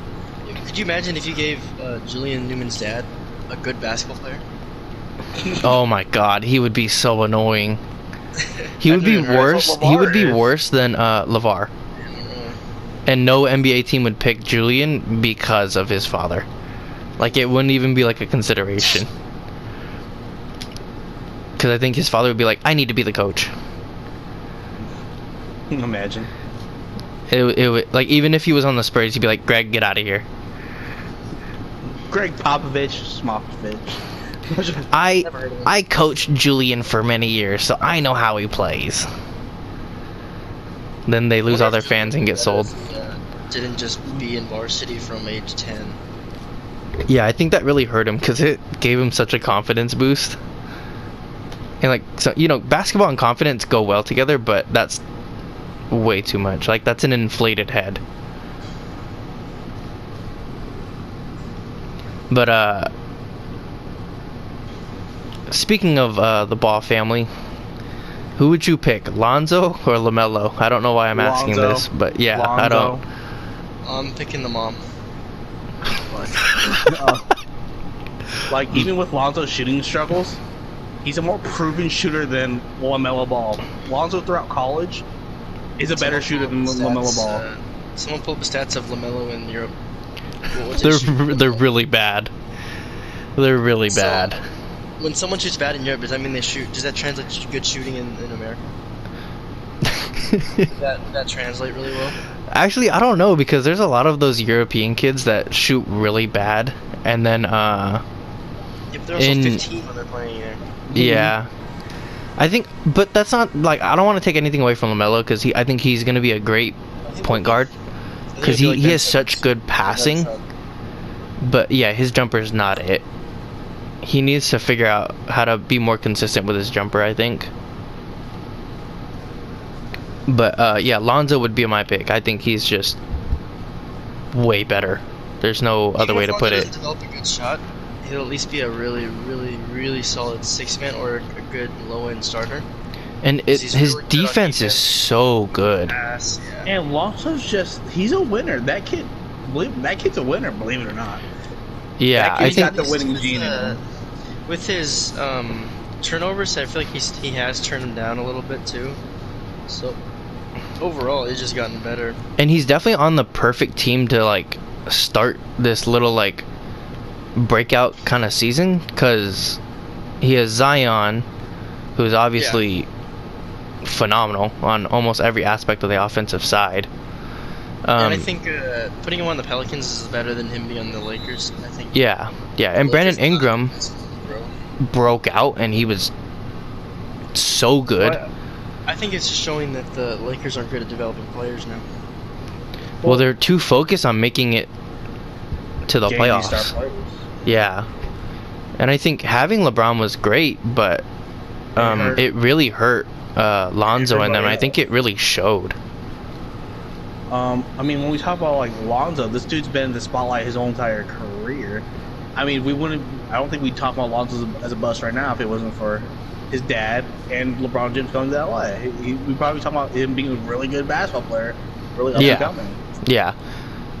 Could you imagine if you gave Julian Newman's dad a good basketball player? Oh my god, he would be so annoying. He would be Imagine, right? worse. That's what He would be LeVar is. worse than LeVar. And no NBA team would pick Julian because of his father. Like, it wouldn't even be like a consideration. Because I think his father would be like, I need to be the coach. Imagine. It would, like, even if he was on the Spurs, he'd be like, Greg, get out of here. Greg Popovich, Smopovich. Never heard of him. I coached Julian for many years, so I know how he plays. Then they lose Wonder all their if fans and get sold. Didn't just be in varsity from age 10. Yeah, I think that really hurt him because it gave him such a confidence boost. And like, so you know, basketball and confidence go well together, but that's way too much. Like, that's an inflated head. But speaking of the Ball family, who would you pick, Lonzo or LaMelo? I don't know why I'm asking Lonzo. this, but yeah, I don't. I'm picking the mom. Like, even with Lonzo's shooting struggles, he's a more proven shooter than LaMelo Ball. Lonzo throughout college is a better shooter than LaMelo Ball. Someone pull up the stats of LaMelo in Europe. What's his They're really bad. They're really So- bad. When someone shoots bad in Europe, does that mean they shoot? Does that translate to good shooting in America? That translate really well? Actually, I don't know because there's a lot of those European kids that shoot really bad, and then Yeah, but they're also In- 15 when they're playing here. yeah, I think, but that's not like I don't want to take anything away from LaMelo because I think he's gonna be a great point guard because he has such good passing, but yeah, his jumper is not it. He needs to figure out how to be more consistent with his jumper, I think. But yeah, Lonzo would be my pick. I think he's just way better. There's no other way to put it. Develop a good shot. He'll at least be a really, really, really solid six-man or a good low-end starter. And He's his really good on defense is defense. so good. Pass, yeah. And Lonzo's he's a winner. That kid's a winner, believe it or not. Yeah, That I kid's think got the winning gene in him. With his turnovers, I feel like he has turned them down a little bit too. So overall, it's just gotten better. And he's definitely on the perfect team to like start this little like breakout kind of season, because he has Zion, who's obviously phenomenal on almost every aspect of the offensive side. And I think putting him on the Pelicans is better than him being on the Lakers. I think. Yeah, and Brandon Ingram broke out, and he was so good. I think it's just showing that the Lakers aren't good at developing players now. Well, they're too focused on making it to the playoffs. Yeah, and I think having LeBron was great, but it really hurt Lonzo and them. I think it really showed. I mean, when we talk about like Lonzo, this dude's been in the spotlight his whole entire career. I mean, I don't think we'd talk about Lonzo as a bust right now if it wasn't for his dad and LeBron James going to LA. We'd probably talk about him being a really good basketball player, really up and coming. Yeah,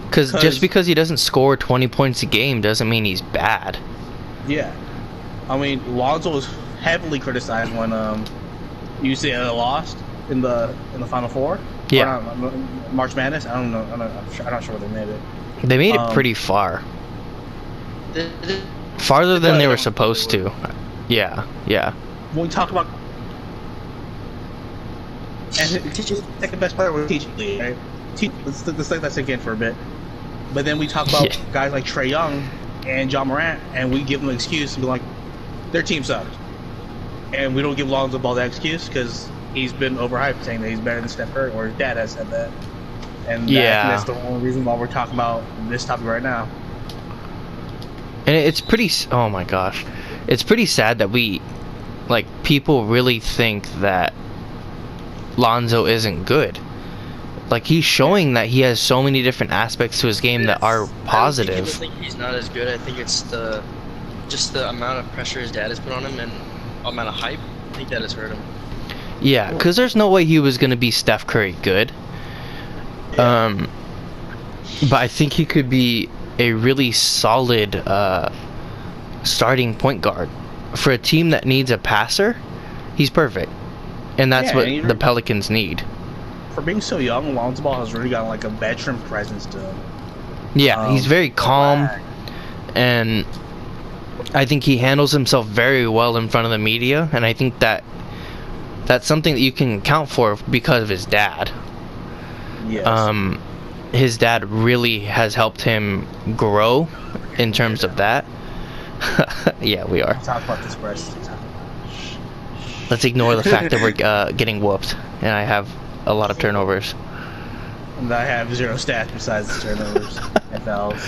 because just because he doesn't score 20 points a game doesn't mean he's bad. Yeah, I mean, Lonzo was heavily criticized when UCLA lost in the Final Four. Yeah, March Madness. I don't know. I'm not sure where they made it. They made it pretty far. Farther than they were supposed to. Yeah. When we talk about and second best player was teaching league, right? Let's let that sink in for a bit. But then we talk about guys like Trae Young and John Morant, and we give them an excuse and be like, their team sucked, and we don't give Lonzo Ball that excuse because he's been overhyped, saying that he's better than Steph Curry, or his dad has said that. And that's the only reason why we're talking about this topic right now. And it's pretty. Oh my gosh, it's pretty sad that people really think that Lonzo isn't good. Like, he's showing that he has so many different aspects to his game that are positive. I don't think he's not as good. I think it's just the amount of pressure his dad has put on him and amount of hype. I think that has hurt him. Yeah, because there's no way he was going to be Steph Curry good. But I think he could be a really solid starting point guard. For a team that needs a passer, he's perfect. And that's what the Pelicans need. For being so young, Lonzo Ball has really got like a veteran presence to him. Yeah, he's very calm, and I think he handles himself very well in front of the media, and I think that's something that you can count for because of his dad. Yes. His dad really has helped him grow in terms of that. Yeah, we are. Talk about this first. Let's ignore the fact that we're getting whooped, and I have a lot of turnovers. And I have 0 stats besides the turnovers and fouls.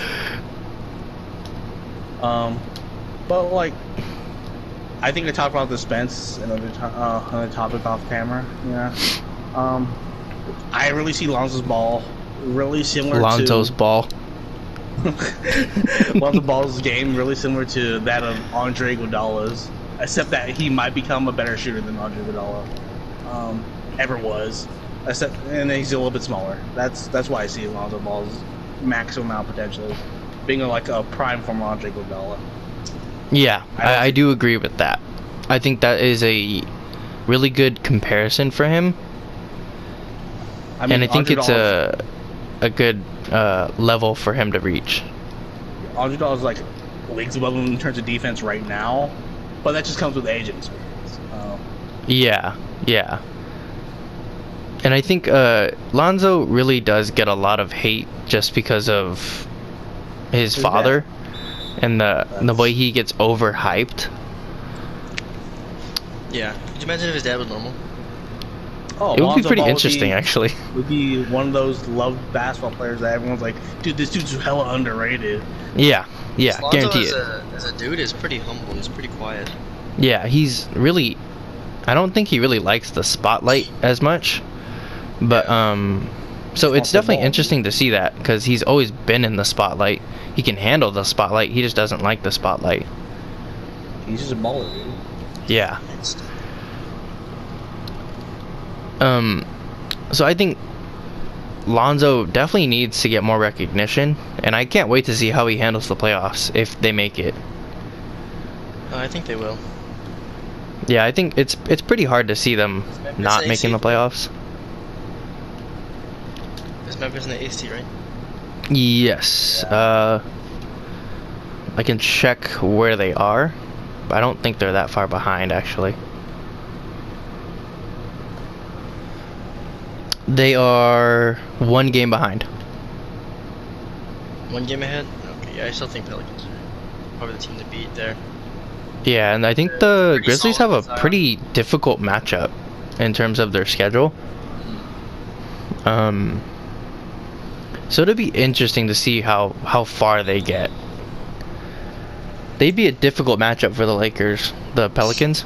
But like, I think I talked about the Spence another topic off camera. Yeah. I really see Lonzo's ball really similar Lonzo's to ball. Lonzo Ball's game really similar to that of Andre Iguodala's, except that he might become a better shooter than Andre Iguodala ever was. And then he's a little bit smaller. That's why I see Lonzo Ball's maximum amount potential being like a prime form of Andre Iguodala. Yeah, I do agree with that. I think that is a really good comparison for him. I mean, and I think it's a good level for him to reach. Andre Iguodala's like leagues above him in terms of defense right now, but that just comes with age and experience. Yeah. And I think Lonzo really does get a lot of hate just because of his father and the way he gets overhyped. Yeah. Could you imagine if his dad was normal? Oh, it would be pretty interesting, actually. Would be one of those loved basketball players that everyone's like, dude, this dude's hella underrated. Yeah, Lonzo guarantee it. As a dude is pretty humble. He's pretty quiet. Yeah, he's really. I don't think he really likes the spotlight as much, but so it's definitely interesting to see that because he's always been in the spotlight. He can handle the spotlight. He just doesn't like the spotlight. He's just a baller, dude. Yeah. So I think Lonzo definitely needs to get more recognition, and I can't wait to see how he handles the playoffs if they make it. I think they will. Yeah, I think it's pretty hard to see them Memphis not AC? making the playoffs. Is Memphis in the AC, right? Yes. Yeah. I can check where they are, but I don't think they're that far behind actually. They are 1 game behind. 1 game ahead? Okay, yeah, I still think Pelicans are probably the team to beat there. Yeah, and I think the Pretty Grizzlies have solid a Zion. pretty difficult matchup in terms of their schedule. So it'll be interesting to see how far they get. They'd be a difficult matchup for the Lakers, the Pelicans.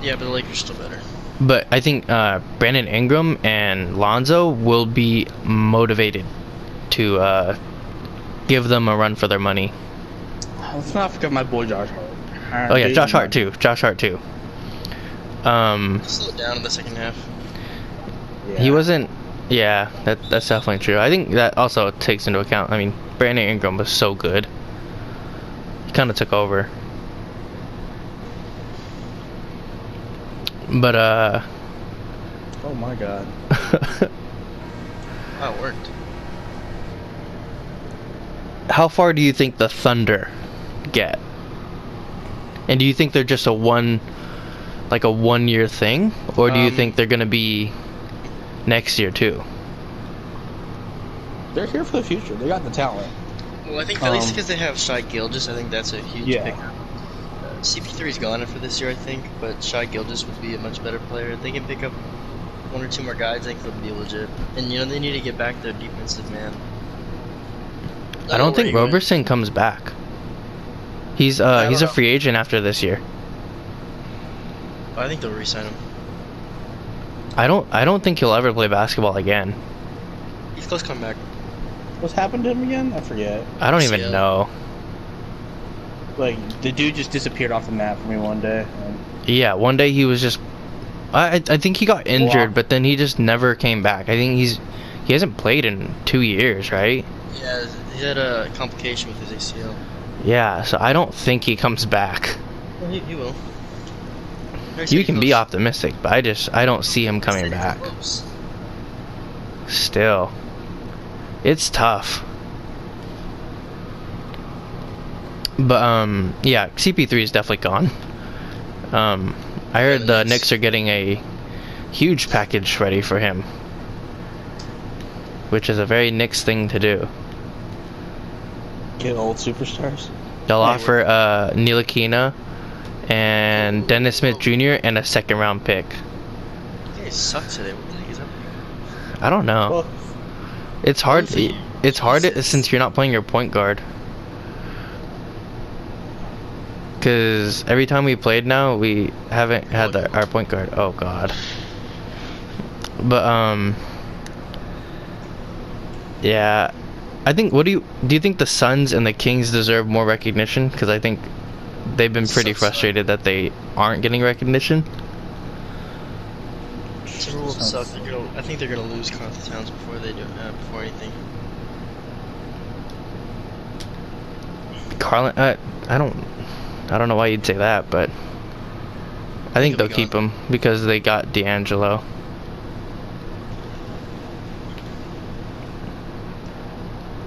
Yeah, but the Lakers are still better. But I think Brandon Ingram and Lonzo will be motivated to give them a run for their money. Let's not forget my boy Josh Hart. Oh yeah, Josh Hart too. Josh Hart too. Slow it down in the second half. Yeah. He wasn't. Yeah, that's definitely true. I think that also takes into account. I mean, Brandon Ingram was so good. He kind of took over. But Oh my god. Wow, it worked. how far do you think the Thunder get? And do you think they're just a 1-year thing, or do you think they're gonna be next year too? They're here for the future. They got the talent. Well, I think at least because they have Shai Gilgeous, I think that's a huge Yeah. pickup. CP3's gone for this year, I think, but Shai Gilgeous would be a much better player. If they can pick up 1 or 2 more guys, I think they'll be legit. And they need to get back their defensive man. I don't think Roberson comes back. He's don't a know. free agent after this year. I think they'll re-sign him. I don't think he'll ever play basketball again. He's close to coming back. What's happened to him again? I forget. I don't even CL. know. Like, the dude just disappeared off the map for me one day. And Yeah, one day he was just. I think he got injured, Wow. but then he just never came back. I think he hasn't played in 2 years, right? Yeah, he had a complication with his ACL. Yeah, so I don't think he comes back. Well, he will. You can be optimistic, but I don't see him coming back. Still, it's tough. But yeah, CP3 is definitely gone. I heard the the Knicks. Knicks are getting a huge package ready for him, which is a very Knicks thing to do. get old superstars. They'll Hey, offer Ntilikina and Dennis Smith Jr. and a 2nd-round pick. He sucks today. What the heck is up? I don't know. Well, It's hard. for you. It's hard Jesus. since you're not playing your point guard. Because every time we played now, we haven't had our point guard. Oh God. But yeah, I think. What do you think the Suns and the Kings deserve more recognition? Because I think they've been pretty Sucks. frustrated that they aren't getting recognition. Timberwolves suck. I think they're gonna lose Carl Towns before they do before anything. Carlin, I don't know why you'd say that, but I think he'll they'll be keep gone. him because they got D'Angelo.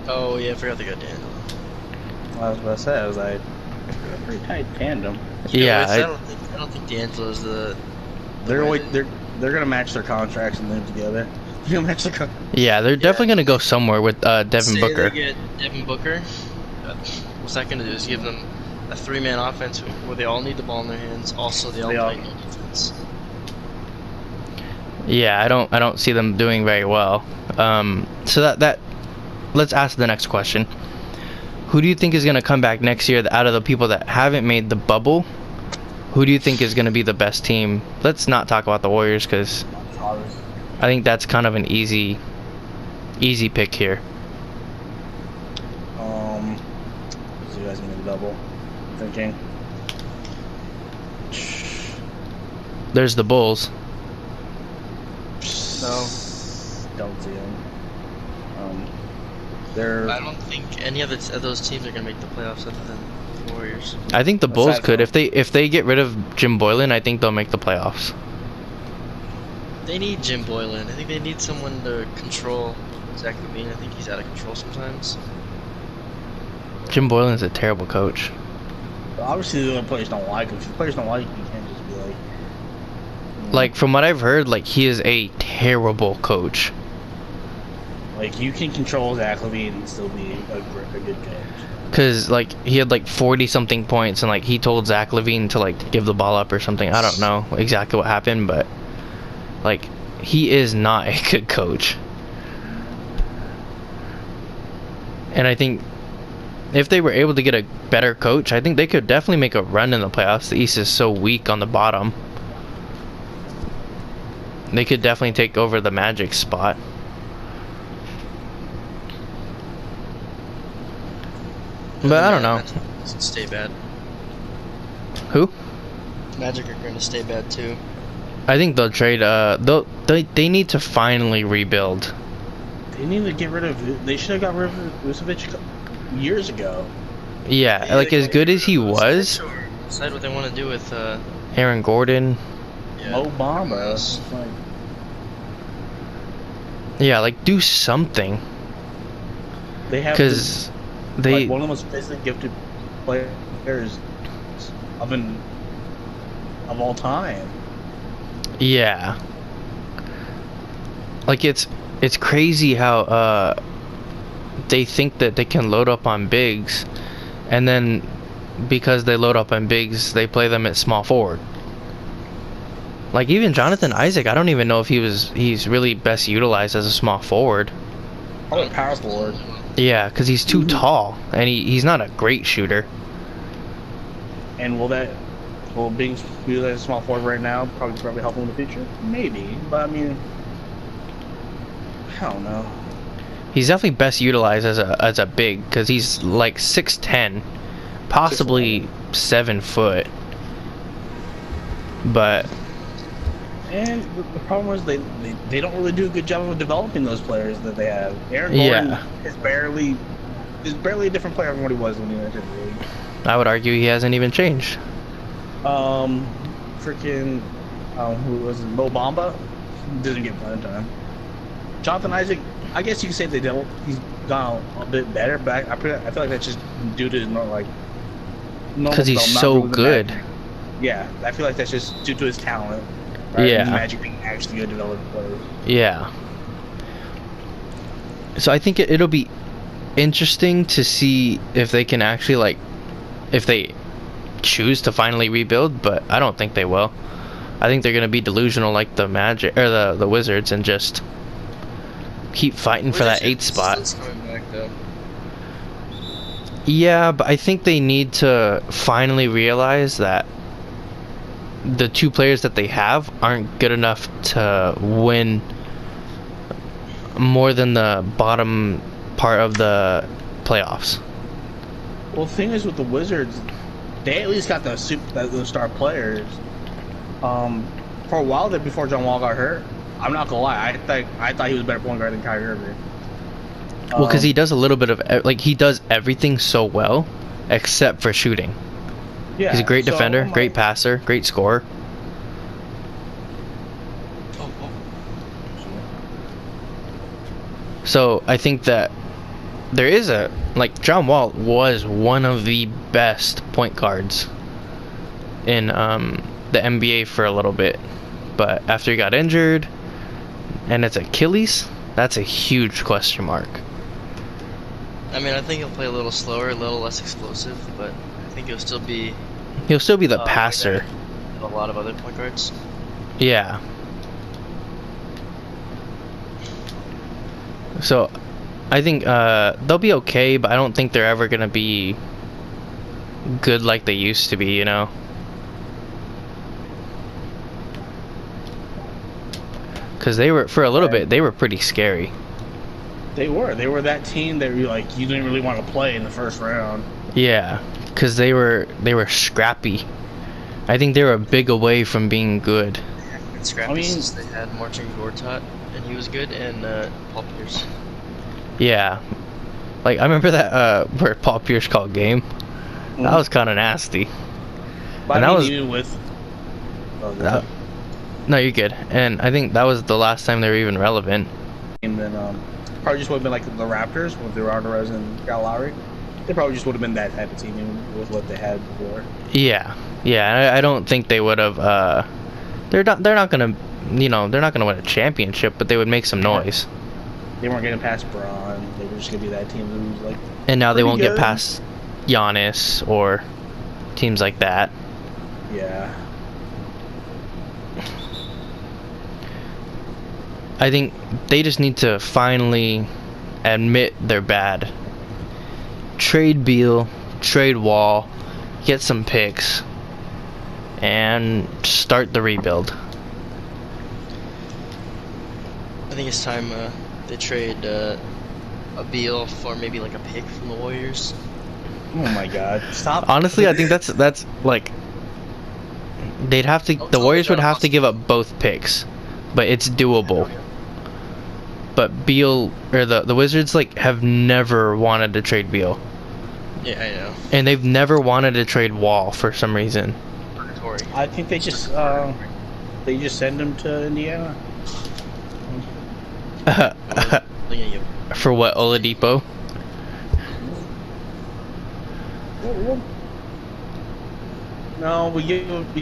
Oh yeah, I forgot they got Daniel. I was about to say, I was like, a pretty tight tandem. Yeah, I don't think D'Angelo's the. They're gonna match their contracts and live together. They're gonna match their yeah, they're definitely gonna go somewhere with Devin Say Booker. They get Devin Booker. What's that gonna do? Is give them a 3-man offense where they all need the ball in their hands. Also, they all play no defense. Yeah, I don't see them doing very well. So that let's ask the next question. Who do you think is gonna come back next year out of the people that haven't made the bubble? Who do you think is gonna be the best team? Let's not talk about the Warriors because I think that's kind of an easy pick here. Who's you guys gonna double? Thinking. There's the Bulls. No. Don't see them. They're I don't think any of those teams are gonna make the playoffs other than the Warriors. I think the Bulls Aside could from- if they get rid of Jim Boylan. I think they'll make the playoffs. They need Jim Boylan. I think they need someone to control Zach LaVine. I think he's out of control sometimes. Jim Boylan's a terrible coach. obviously the players don't like him. If the players don't like him, you can't just be like. Like from what I've heard, like he is a terrible coach. Like you can control Zach LaVine and still be a good coach. Cause like he had like 40 something points and like he told Zach LaVine to like give the ball up or something. I don't know exactly what happened, but like he is not a good coach. And I think if they were able to get a better coach, I think they could definitely make a run in the playoffs. The East is so weak on the bottom. They could definitely take over the Magic spot. But I don't know. Magic stay bad. Who? Magic are going to stay bad too. I think they'll trade. They need to finally rebuild. They need to get rid of. They should have got rid of Vucevic years ago. Yeah, like as good as he was, Decide what they want to do with Aaron Gordon. yeah. Mo Bamba. It's like, Yeah, like do something, they have because the- they. like one of the most physically gifted players of all time. Yeah. Like it's crazy how they think that they can load up on bigs, and then because they load up on bigs, they play them at small forward. Like even Jonathan Isaac, I don't even know if he's really best utilized as a small forward. Probably power forward. Yeah, because he's too tall and he's not a great shooter. And will being utilized as a small forward right now probably help him in the future? Maybe, but I mean, I don't know. He's definitely best utilized as a big because he's like 6'10", possibly 7 foot. But And the problem is they don't really do a good job of developing those players that they have. Aaron Gordon Yeah. is barely a different player from what he was when he entered the league. I would argue he hasn't even changed. Freaking, who was it? Mo Bamba didn't get playing time. Jonathan Isaac, I guess you could say he's gone a bit better, but I feel like that's just due to Because he's so good. Yeah, I feel like that's just due to his talent. Right? Yeah. And Magic being actually good developing players. Yeah. So I think it'll be interesting to see if they can actually if they choose to finally rebuild, but I don't think they will. I think they're gonna be delusional like the Magic or the Wizards and just keep fighting for that 8th spot. It's coming back though. Yeah, but I think they need to finally realize that the 2 players that they have aren't good enough to win more than the bottom part of the playoffs. Well, the thing is with the Wizards, they at least got those star players. For a while there, before John Wall got hurt, I'm not gonna lie, I thought he was a better point guard than Kyrie Irving. Well, because he does a little bit of he does everything so well, except for shooting. Yeah, He's a great so defender, I'm great like- passer, great scorer. Oh, So I think that there is John Wall was one of the best point guards in the NBA for a little bit, but after he got injured and it's Achilles, that's a huge question mark. I mean, I think he'll play a little slower, a little less explosive, but I think he'll still be He'll still be the like passer. that in a lot of other point guards. Yeah. So I think they'll be okay, but I don't think they're ever gonna be good like they used to be, you know. Because they were, for a little bit, they were pretty scary. They were that team that you didn't really want to play in the first round. Yeah, because they were scrappy. I think they were a big away from being good. And scrappy I mean- since they had Marcin Gortat, and he was good, and Paul Pierce. Yeah, Like I remember that where Paul Pierce called game. That was kind of nasty. But And I that mean, was- even with. Oh, That- no, you're good. And I think that was the last time they were even relevant. and then probably just would have been like the Raptors with their Alvarez and Kyle Lowry. They probably just would have been that type of team even with what they had before. Yeah, yeah. I don't think they would have. They're not gonna, you know, they're not gonna win a championship, but they would make some noise. They weren't getting past Braun. They were just gonna be that team who was like. And now they Pretty won't good. get past Giannis or teams like that. Yeah. I think they just need to finally admit they're bad. Trade Beal, trade Wall, get some picks, and start the rebuild. I think it's time they trade a Beal for maybe like a pick from the Warriors. Oh my God! Stop. Honestly, I think that's like they'd have to. The Warriors would have to give up both picks, but it's doable. But Beal or the Wizards like have never wanted to trade Beal, Yeah, I know. and they've never wanted to trade Wall for some reason. Purgatory. I think they just send him to Indiana. Looking at you. For what, Oladipo? No, we give and we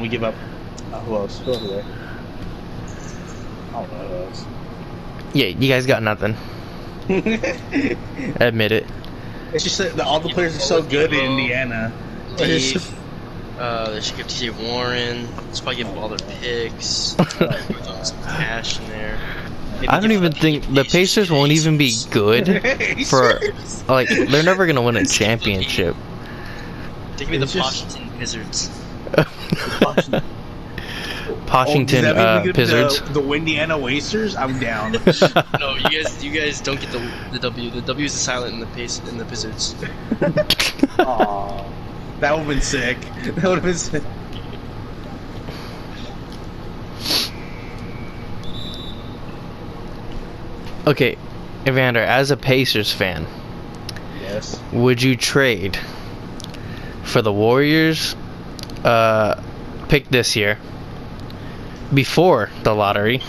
give up. Who else? Who else are there? I don't know who else. Yeah, you guys got nothing. Admit it. It's just that all the players are so good in Indiana. Steve. They should give TJ Warren. Let's probably give up all their picks. Throw some cash in there. Maybe I don't give even up think the Pacers won't even be good for like they're never gonna win a championship. They can be the It's just- Washington Wizards. Poshington Pizards. The Indiana Wasters. I'm down. No, you guys don't get the W. The W is silent in the Wizards. Aw, that would've been sick. That would've been sick. Okay, Evander, as a Pacers fan, Yes. would you trade for the Warriors pick this year before the lottery?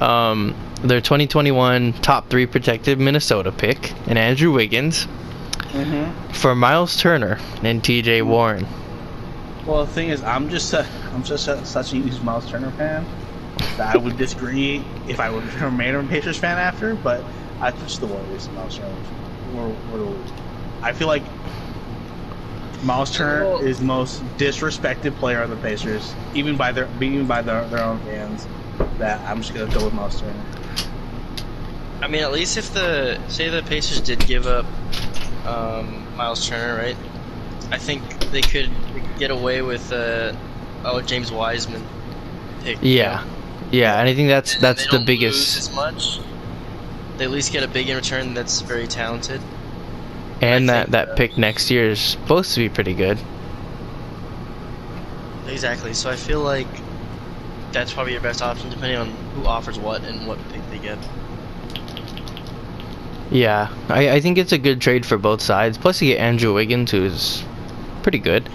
Their 2021 top 3 protected Minnesota pick and Andrew Wiggins for Miles Turner and TJ Warren. Well, the thing is, I'm just such a huge Miles Turner fan that I would disagree if I would remain a Pacers fan after. But I push the Warriors and Miles Turner. I feel like Miles Turner is the most disrespected player on the Pacers, even by their own fans. That I'm just gonna go with Miles Turner. I mean, at least if the Pacers did give up Miles Turner, right? I think they could get away with James Wiseman pick. Yeah, yeah, and I think that's They the don't lose biggest. as much. They at least get a big in return that's very talented. And I think, that pick next year is supposed to be pretty good. Exactly. So I feel like that's probably your best option, depending on who offers what and what pick they get. Yeah, I think it's a good trade for both sides. Plus, you get Andrew Wiggins, who's pretty good.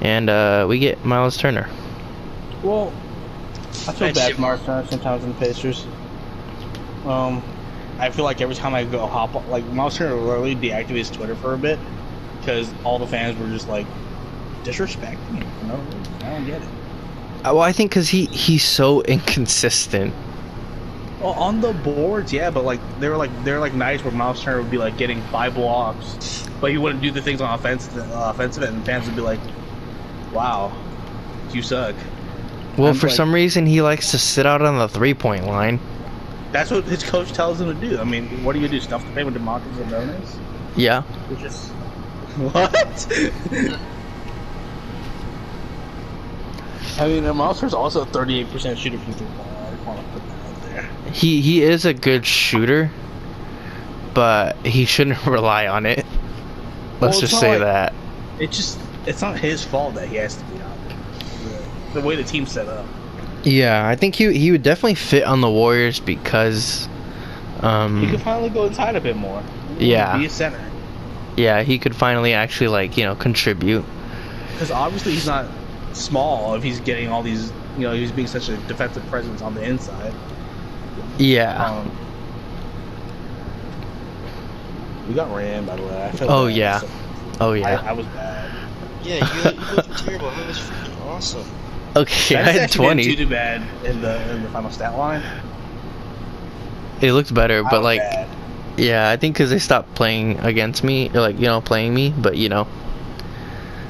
And we get Miles Turner. Well, I feel I'd bad ship for Miles Turner sometimes in the Pacers. I feel like every time I go hop on, like Miles Turner literally deactivated his Twitter for a bit because all the fans were just like disrespecting him. You know, I don't get it. Well, I think because he's so inconsistent. Well, on the boards, yeah, but like they were like nights where Miles Turner would be like getting 5 blocks, but he wouldn't do the things on offensive end, and fans would be like, "Wow, you suck." Well, I'm for like- some reason, he likes to sit out on the 3-point line. That's what his coach tells him to do. I mean, what do you do? Stuff the thing with DeMarcus Sabonis? Yeah. Which is what? I mean, Miles Turner's also a 38% shooter from 3-point line. I just want to put that out there. He is a good shooter, but he shouldn't rely on it. Let's Well, just it's say not like- that. It's not his fault that he has to be out there. The way the team's set up. Yeah, I think he would definitely fit on the Warriors because, He could finally go inside a bit more. Yeah. Be a center. yeah, he could finally actually like contribute. Because obviously he's not small if he's getting all these, he's being such a defensive presence on the inside. Yeah. We got ran, by the way. I feel Oh bad. yeah. So Oh yeah. I was bad. Yeah, you look terrible. That was freaking awesome. Okay, I That's had actually 20. didn't do too bad in the final stat line. It looked better, I but was like, bad. yeah, I think because they stopped playing against me, or like playing me. But I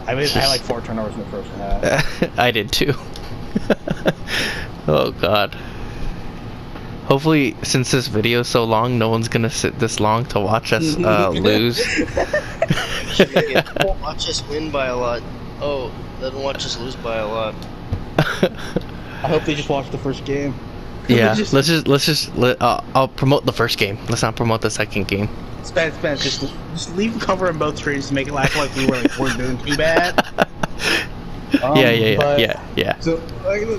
had like 4 turnovers in the first half. I did too. Oh god. Hopefully, since this video is so long, no one's gonna sit this long to watch us lose. Watch us win by a lot. Oh, then watch us lose by a lot. I hope they just watched the first game. Yeah, Just- I'll promote the first game. Let's not promote the second game. Spence, just leave the cover on both screens to make it look like we're doing too bad. Yeah. So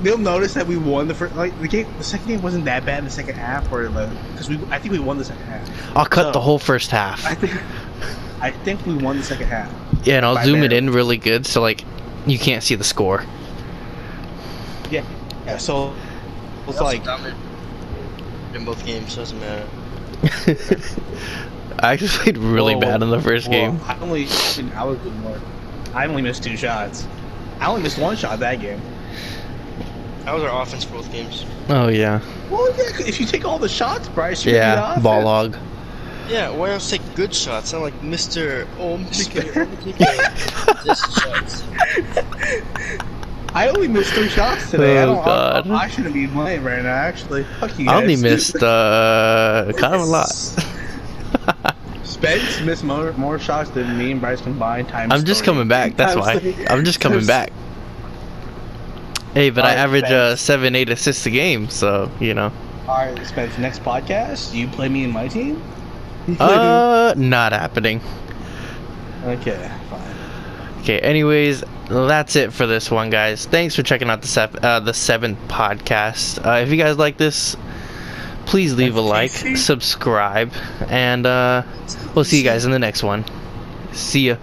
they'll notice that we won the first. Like the second game wasn't that bad in the second half, because I think we won the second half. I'll cut So, the whole first half. I think we won the second half. Yeah, and I'll by zoom it barely. in really good so like you can't see the score. Yeah. So it's Also like dominant in both games, so it doesn't matter. I actually played really bad in the first game. I was doing more. I only missed 2 shots. I only missed 1 shot that game. That was our offense for both games. Oh yeah. Well, yeah, if you take all the shots, Bryce, you're gonna Yeah, be ball offense. hog. Yeah, why else take good shots? Not like Mr. Oh, I'm taking just shots. I only missed 3 shots today. Oh, God. I shouldn't be blamed right now, actually. Fuck you guys. I only missed kind of a lot. Spence missed more shots than me and Bryce combined times. I'm just 3. coming back. That's Times why. 3. I'm just coming back. Hey, but I Alright, average Spence. 7-8 assists a game, so Alright, Spence, next podcast, do you play me in my team? not happening. Okay, fine. Okay, anyways, that's it for this one, guys. Thanks for checking out the 7th podcast. If you guys like this, please leave a like, subscribe, and we'll see you guys in the next one. See ya.